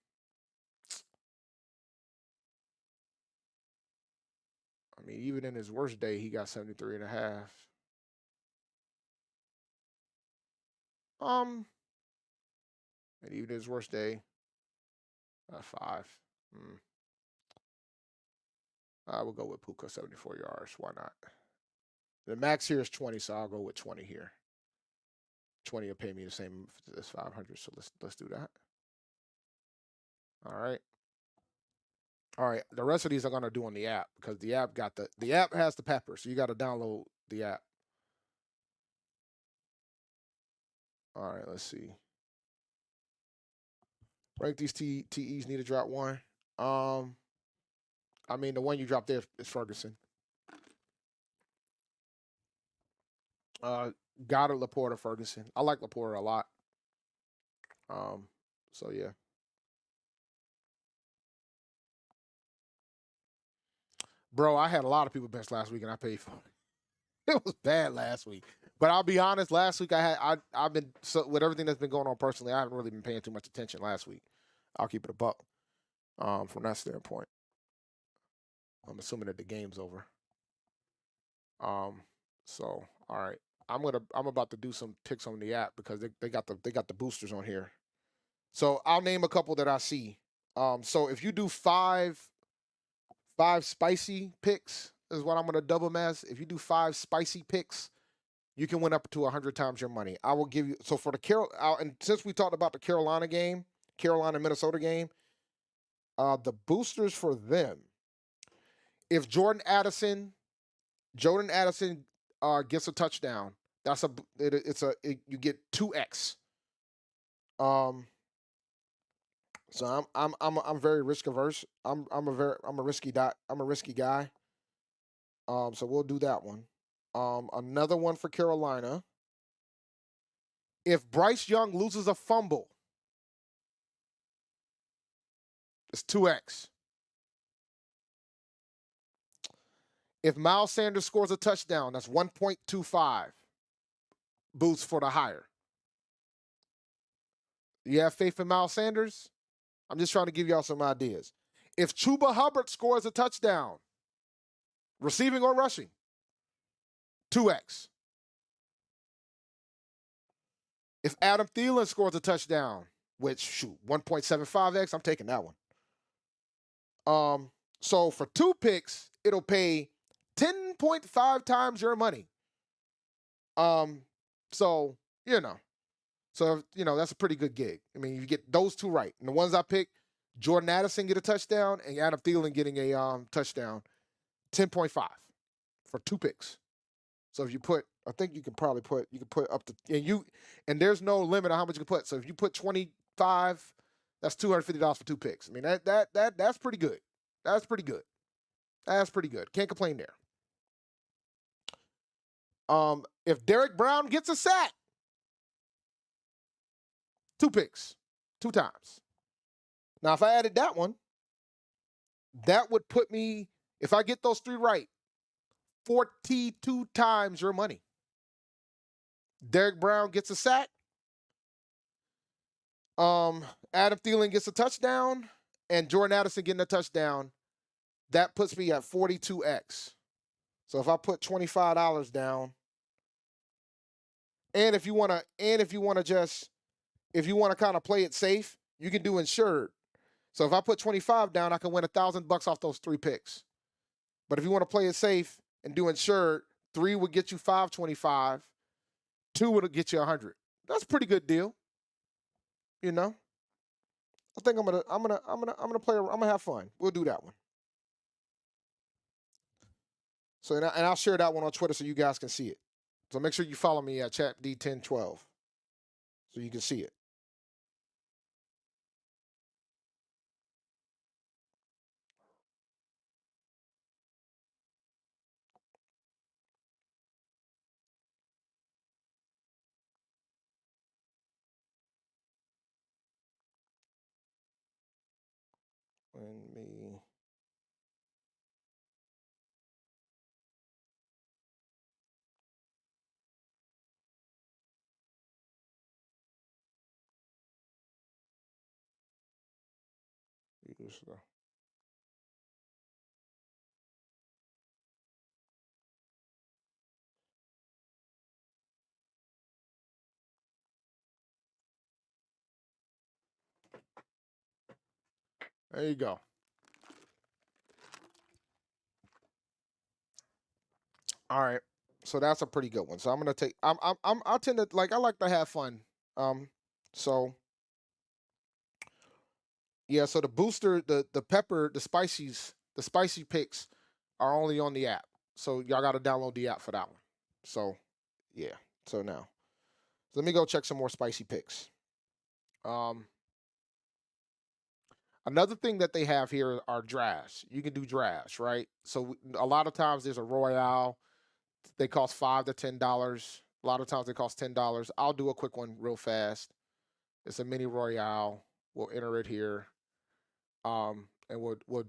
I mean, even in his worst day, he got 73.5. And even his worst day, 5. I will go with Puka, 74 yards. Why not? The max here is 20, so I'll go with 20 here. 20 will pay me the same as 500, so let's do that. All right. All right. The rest of these I'm gonna do on the app because the app has the pepper, so you got to download the app. All right. Let's see. Rank these TEs need to drop one. I mean the one you dropped there is Ferguson. Goddard, Laporta, Ferguson. I like Laporta a lot. So yeah. Bro, I had a lot of people bench last week and I paid for it. It was bad last week. But I'll be honest, last week I've been with everything that's been going on personally, I haven't really been paying too much attention last week. I'll keep it a buck. From that standpoint. I'm assuming that the game's over. So all right. I'm about to do some picks on the app because they got the boosters on here. So I'll name a couple that I see. So if you do five spicy picks is what I'm gonna double mass. If you do 5 spicy picks, you can win up to 100 times your money. I will give you so for the and since we talked about the Carolina Minnesota game, the boosters for them. If Jordan Addison gets a touchdown, you get 2x. So I'm very risk averse. I'm a risky guy. So we'll do that one. Another one for Carolina. If Bryce Young loses a fumble, it's 2x. If Miles Sanders scores a touchdown, that's 1.25 boost for the higher. You have faith in Miles Sanders? I'm just trying to give y'all some ideas. If Chuba Hubbard scores a touchdown, receiving or rushing, 2x. If Adam Thielen scores a touchdown, which 1.75x, I'm taking that one. So for 2 picks, it'll pay 10.5 times your money. So, So, that's a pretty good gig. I mean, you get those two right. And the ones I picked, Jordan Addison get a touchdown and Adam Thielen getting a touchdown, 10.5 for 2 picks. So if you put, I think you can put up to, and there's no limit on how much you can put. So if you put 25, that's $250 for 2 picks. I mean, that's pretty good. That's pretty good. That's pretty good. Can't complain there. If Derek Brown gets a sack, 2 picks, 2 times. Now, if I added that one, that would put me, if I get those 3 right, 42 times your money. Derek Brown gets a sack. Adam Thielen gets a touchdown, and Jordan Addison getting a touchdown. That puts me at 42x. So if I put $25 down, and if you want to kind of play it safe, you can do insured. So if I put 25 down, I can win $1,000 off those 3 picks. But if you want to play it safe and do insured, 3 would get you 525, 2 would get you 100. That's a pretty good deal. I think I'm gonna have fun. We'll do that one. So and I'll share that one on Twitter so you guys can see it. So make sure you follow me at ChatD1012 so you can see it. And me. There you go. All right. So that's a pretty good one. So I'm gonna take. I tend to I like to have fun. So yeah. So the booster, the pepper, the spicy picks are only on the app. So y'all got to download the app for that one. So yeah. So now, so let me go check some more spicy picks. Another thing that they have here are drafts. You can do drafts, right? So a lot of times there's a royale. They cost $5 to $10. A lot of times they cost $10. I'll do a quick one real fast. It's a mini royale. We'll enter it here, and we'll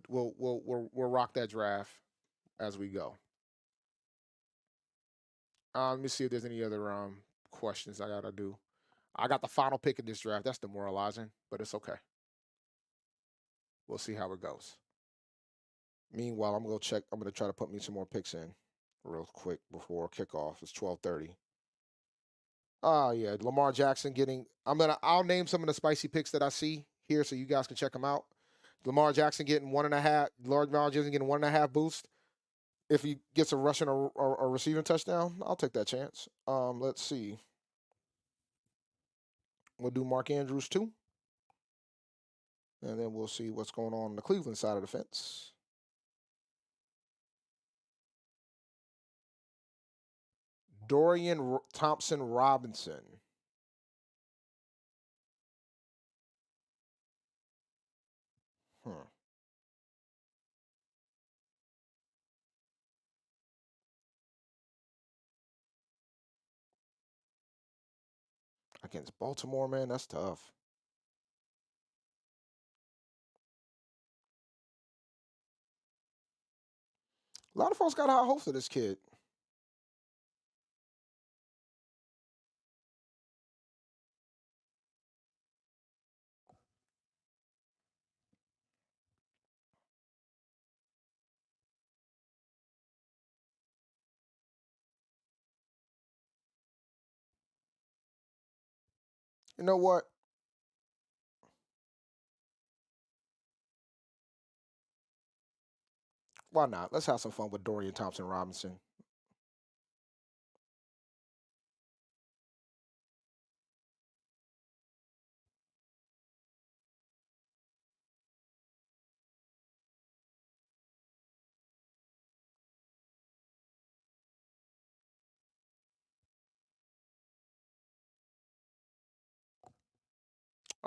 rock that draft as we go. Let me see if there's any other questions I gotta do. I got the final pick in this draft. That's demoralizing, but it's okay. We'll see how it goes. Meanwhile, I'm gonna check. I'm gonna try to put me some more picks in real quick before kickoff. It's 12:30. Oh yeah, Lamar Jackson getting. I'll name some of the spicy picks that I see here so you guys can check them out. Lamar Jackson getting 1.5. Lamar Jackson getting 1.5 boost. If he gets a rushing or receiving touchdown, I'll take that chance. Let's see. We'll do Mark Andrews too. And then we'll see what's going on the Cleveland side of the fence. Dorian Thompson Robinson. Against Baltimore, man, that's tough. A lot of folks got high hopes for this kid. You know what? Why not? Let's have some fun with Dorian Thompson Robinson.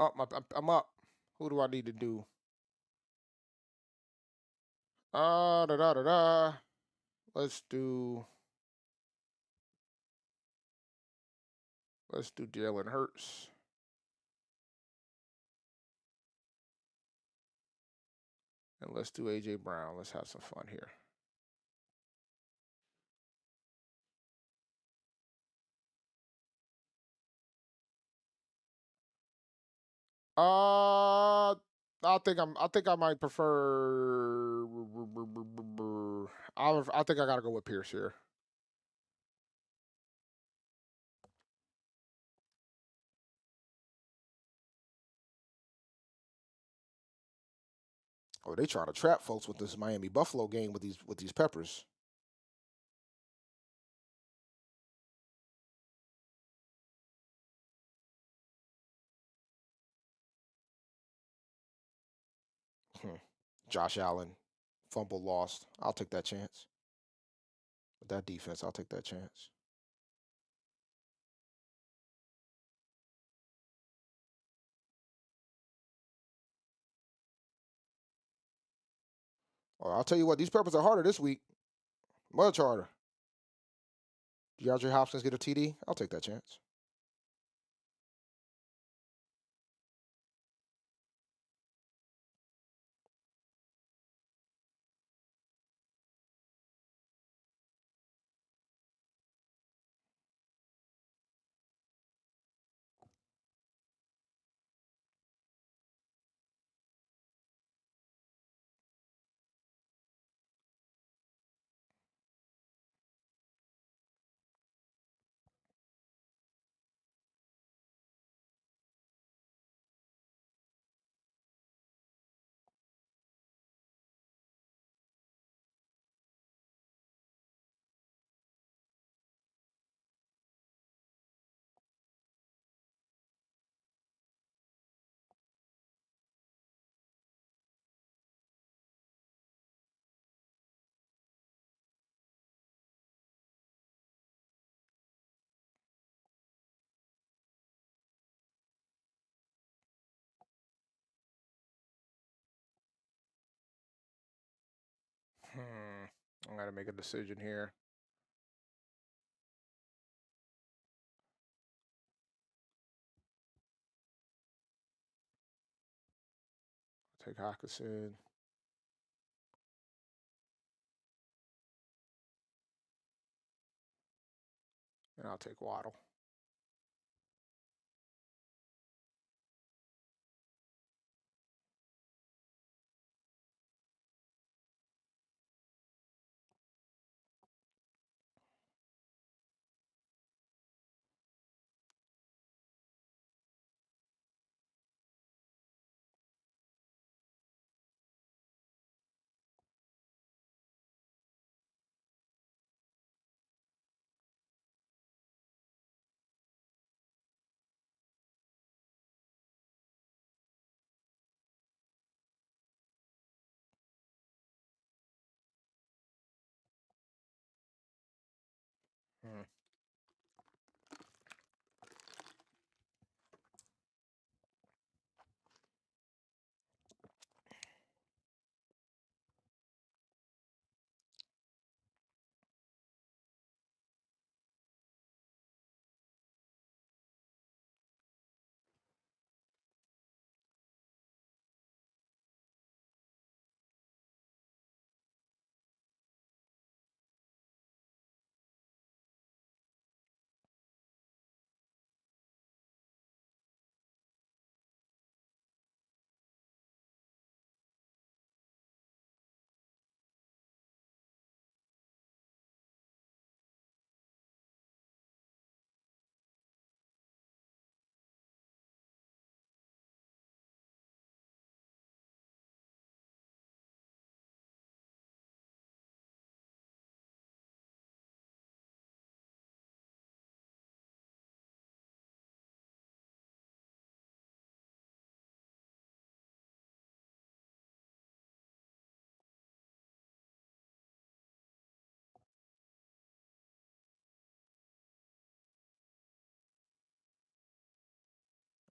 Oh, I'm up. Who do I need to do? Da da da da. Let's do Jalen Hurts. And let's do AJ Brown. Let's have some fun here. I think I might prefer. I think I gotta go with Pierce here. Oh, they trying to trap folks with this Miami Buffalo game with these peppers. Hmm. Josh Allen, fumble lost. I'll take that chance. With that defense, I'll take that chance. Oh, I'll tell you what, these peppers are harder this week. Much harder. DeAndre Hopkins get a TD. I'll take that chance. I gotta make a decision here. I'll take Hawkinson. And I'll take Waddle.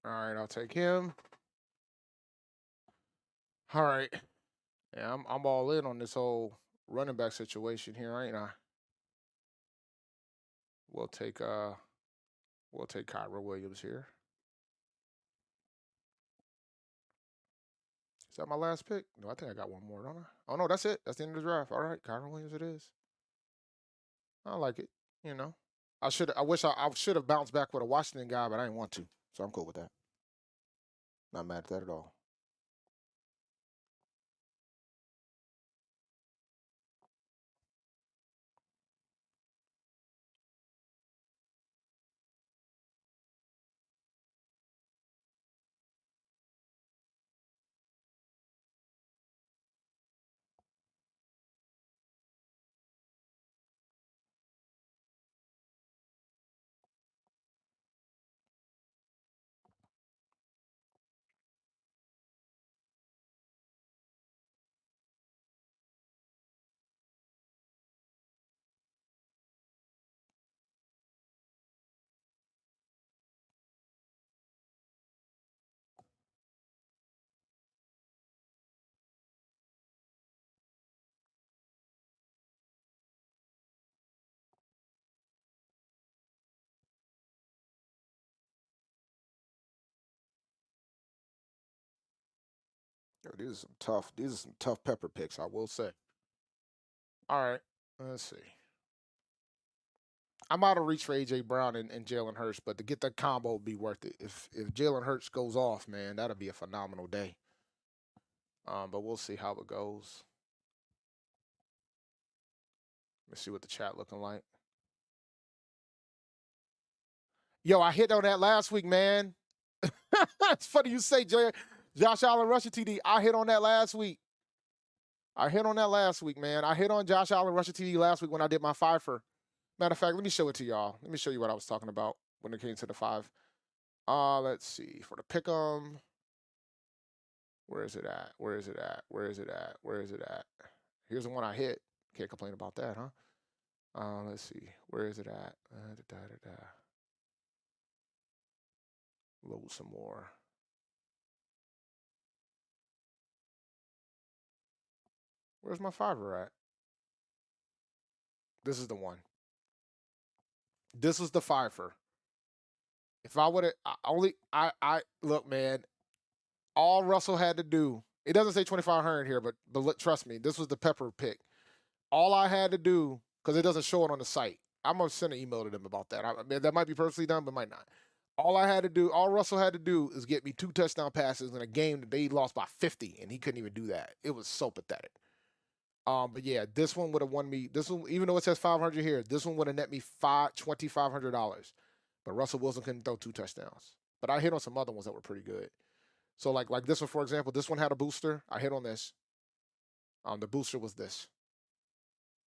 All right, I'll take him. All right. Yeah, I'm all in on this whole running back situation here, ain't I? We'll take Kyra Williams here. Is that my last pick? No, I think I got one more, don't I? Oh no, that's it. That's the end of the draft. All right, Kyra Williams it is. I like it. You know, I wish I should have bounced back with a Washington guy, but I didn't want to. So I'm cool with that. Not mad at that at all. Yo, these are some tough pepper picks, I will say. All right, let's see. I'm out of reach for AJ Brown and Jalen Hurts, but to get that combo would be worth it. If Jalen Hurts goes off, man, that'll be a phenomenal day. But we'll see how it goes. Let's see what the chat looking like. Yo, I hit on that last week, man. It's funny you say Josh Allen rushing TD. I hit on that last week. Man. I hit on Josh Allen rushing TD last week when I did my fifer. Matter of fact, let me show it to y'all. Let me show you what I was talking about when it came to the 5. Let's see. For the pick'em. Where is it at? Here's the one I hit. Can't complain about that, huh? Let's see. Where is it at? Load some more. Where's my fiver at? This is the one. This was the fiver. If I would have I look, man. All Russell had to do. It doesn't say 2,500 here, but trust me, this was the pepper pick. All I had to do, because it doesn't show it on the site. I'm gonna send an email to them about that. I mean, that might be perfectly done, but might not. All Russell had to do is get me 2 touchdown passes in a game that they lost by 50, and he couldn't even do that. It was so pathetic. But yeah, this one would have won me. This one, even though it says 500 here, this one would have net me $2,500. But Russell Wilson couldn't throw 2 touchdowns. But I hit on some other ones that were pretty good. So like this one, for example, this one had a booster. I hit on this. The booster was this.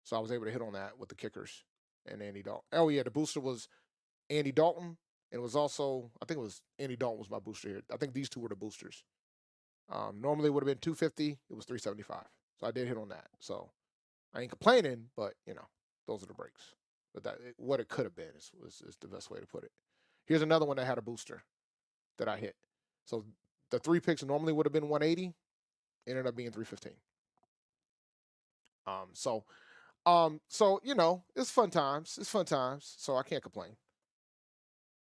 So I was able to hit on that with the kickers and Andy Dalton. Oh yeah, the booster was Andy Dalton, and it was also, I think it was Andy Dalton was my booster here. I think these two were the boosters. Normally it would have been 250. It was 375. So I did hit on that. So I ain't complaining, but you know, those are the breaks. But what it could have been is the best way to put it. Here's another one that had a booster that I hit. So the 3 picks normally would have been 180, ended up being 315. So you know, it's fun times. So I can't complain.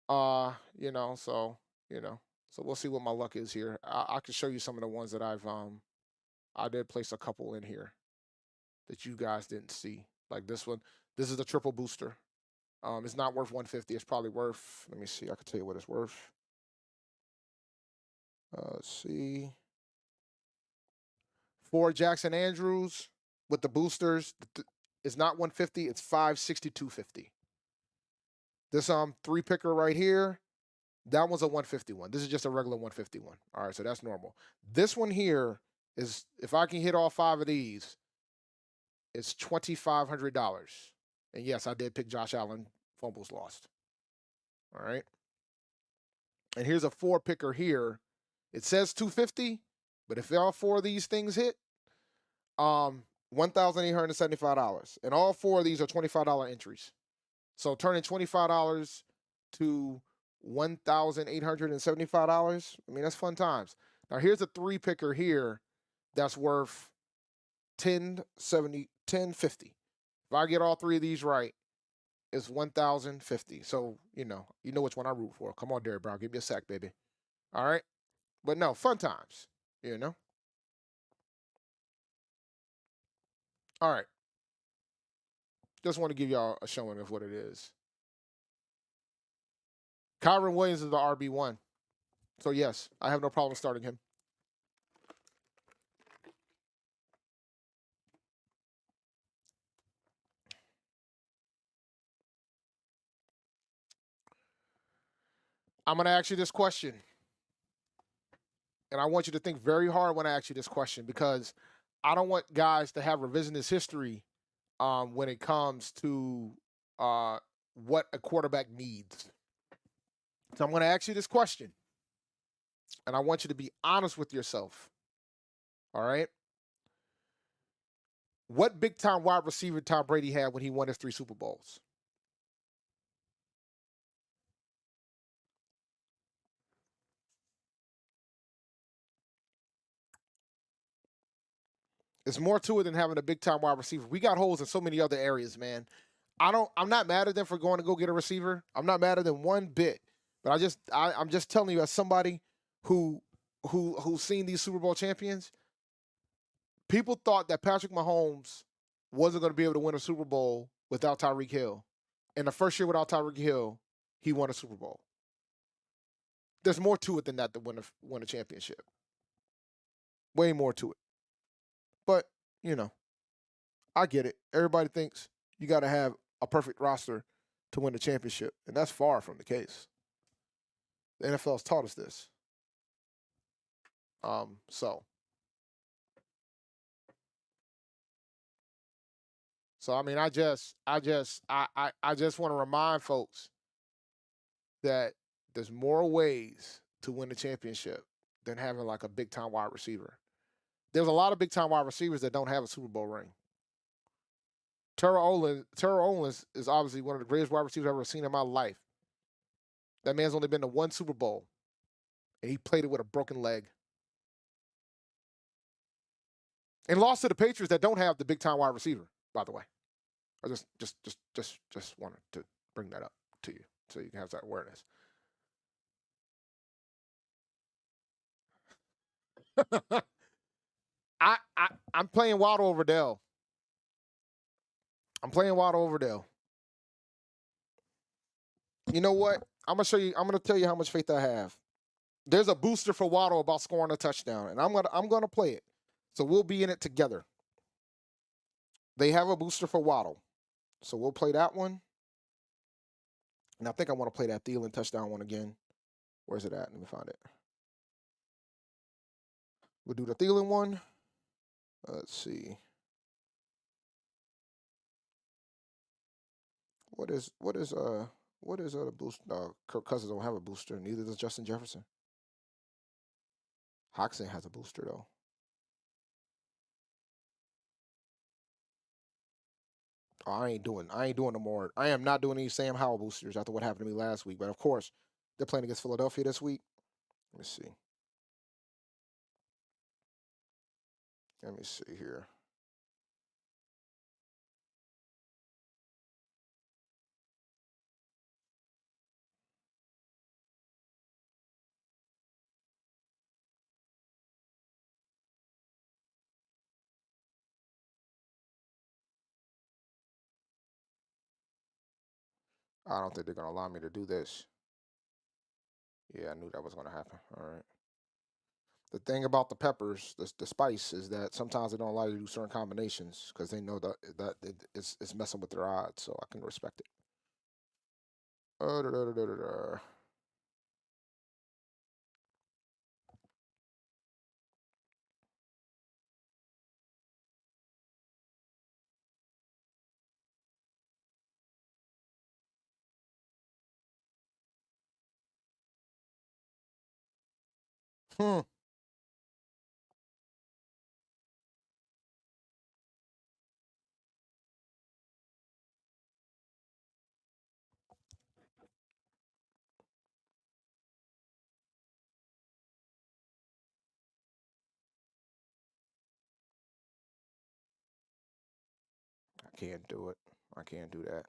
So we'll see what my luck is here. I can show you some of the ones that I did place a couple in here that you guys didn't see. Like this one. This is the triple booster. It's not worth 150. It's probably worth, let me see, I can tell you what it's worth. Let's see. For Jackson Andrews with the boosters, it's not 150, it's 562.50. This 3 picker right here, that one's a 151. This is just a regular 151. All right, so that's normal. This one here is, if I can hit all 5 of these, it's $2,500. And yes, I did pick Josh Allen, fumbles lost. All right. And here's a 4 picker here. It says 250, but if all 4 of these things hit, $1,875. And all 4 of these are $25 entries. So turning $25 to $1,875. I mean, that's fun times. Now here's a three picker here that's worth 1050. If I get all three of these right, it's 1,050. So, you know which one I root for. Come on, Derek Brown. Give me a sack, baby. All right. But no, fun times, you know? All right. Just want to give y'all a showing of what it is. Kyron Williams is the RB1. So, yes, I have no problem starting him. I'm going to ask you this question. And I want you to think very hard when I ask you this question because I don't want guys to have revisionist history when it comes to what a quarterback needs. So I'm going to ask you this question, and I want you to be honest with yourself. All right? What big time wide receiver Tom Brady had when he won his 3 Super Bowls? It's more to it than having a big time wide receiver. We got holes in so many other areas, man. I'm not mad at them for going to go get a receiver. I'm not mad at them one bit. But I'm just telling you as somebody who's seen these Super Bowl champions, people thought that Patrick Mahomes wasn't going to be able to win a Super Bowl without Tyreek Hill. And the first year without Tyreek Hill, he won a Super Bowl. There's more to it than that to win a championship. Way more to it. But, I get it. Everybody thinks you got to have a perfect roster to win the championship, and that's far from the case. The NFL has taught us this. So I mean, I just want to remind folks that there's more ways to win the championship than having like a big time wide receiver. There's a lot of big time wide receivers that don't have a Super Bowl ring. Terrell Owens is obviously one of the greatest wide receivers I've ever seen in my life. That man's only been to 1 Super Bowl, and he played it with a broken leg. And lost to the Patriots that don't have the big time wide receiver, by the way. I just wanted to bring that up to you so you can have that awareness. I'm playing Waddle over Dell. I'm playing Waddle over Dell. You know what? I'm gonna tell you how much faith I have. There's a booster for Waddle about scoring a touchdown, and I'm gonna play it. So we'll be in it together. They have a booster for Waddle. So we'll play that one. And I think I want to play that Thielen touchdown one again. Where's it at? Let me find it. We'll do the Thielen one. Let's see. What is the boost? Kirk Cousins don't have a booster. Neither does Justin Jefferson. Hoxton has a booster though. Oh, I ain't doing no more. I am not doing any Sam Howell boosters after what happened to me last week. But of course, they're playing against Philadelphia this week. Let me see. Let me see here. I don't think they're gonna allow me to do this. Yeah, I knew that was gonna happen. All right. The thing about the peppers, the spice, is that sometimes they don't allow you to do certain combinations because they know that it's messing with their odds. So I can respect it. Da, da, da, da, da, da. Hmm. can't do it. I can't do that.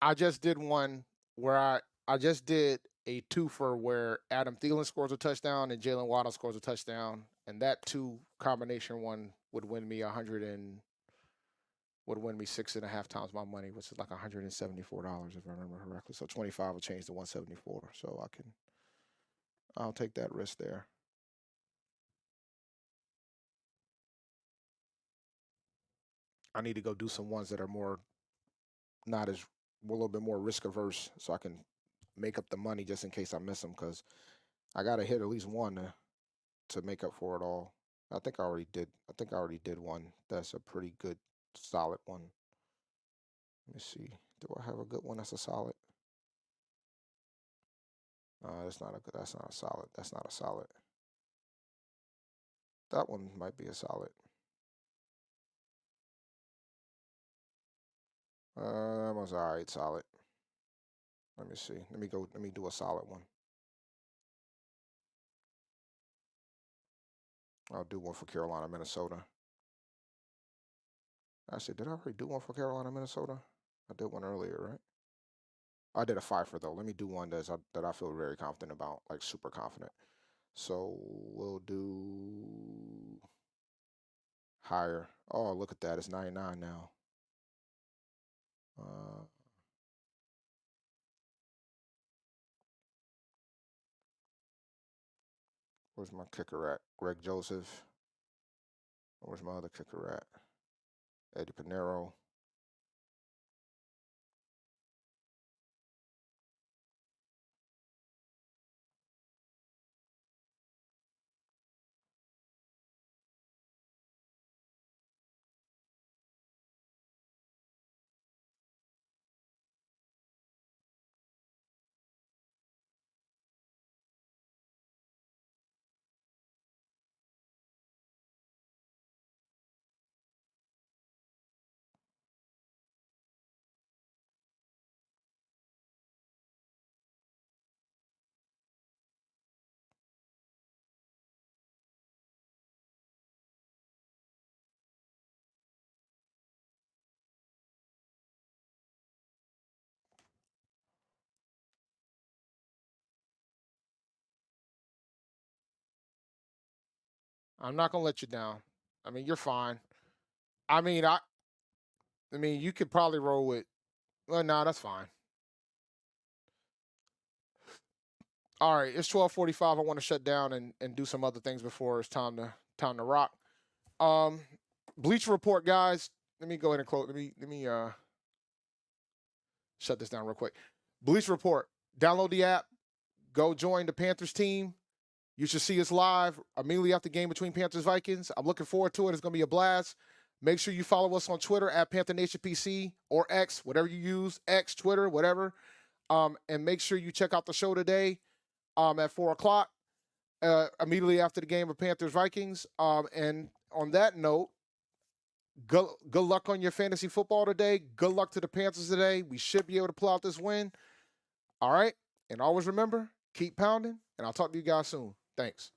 I just did one where I just did a twofer where Adam Thielen scores a touchdown and Jalen Waddle scores a touchdown, and that two combination one would win me would win me 6.5 times my money, which is like $174 if I remember correctly. So 25 will change to 174. So I'll take that risk there. I need to go do some ones that are more not as a little bit more risk averse, so I can make up the money just in case I miss them because I gotta hit at least one to make up for it all. I think I already did. I think I already did one. That's a pretty good, solid one. Let me see. Do I have a good one that's a solid? That's not a good. That's not a solid. That's not a solid. That one might be a solid. That was all right. Solid. Let me see. Let me go. Let me do a solid one. I'll do one for Carolina, Minnesota. Actually, did I already do one for Carolina, Minnesota? I did one earlier, right? I did a fifer though. Let me do one that I feel very confident about, like super confident. So we'll do higher. Oh, look at that. It's 99 now. Uh, where's my kicker at? Greg Joseph. Where's my other kicker at? Eddie Pinero. I'm not gonna let you down. I mean, you're fine. I mean, I mean, you could probably roll with. Well, no, that's fine. All right, it's 12:45. I want to shut down and do some other things before it's time to rock. Um, Bleacher Report, guys. Let me go ahead and close. Let me shut this down real quick. Bleacher Report. Download the app. Go join the Panthers team. You should see us live immediately after the game between Panthers Vikings. I'm looking forward to it. It's gonna be a blast. Make sure you follow us on Twitter at Panther Nation PC or X, whatever you use, X, Twitter, whatever. And make sure you check out the show today at 4 o'clock. Immediately after the game of Panthers Vikings. And on that note, good luck on your fantasy football today. Good luck to the Panthers today. We should be able to pull out this win. All right. And always remember, keep pounding. And I'll talk to you guys soon. Thanks.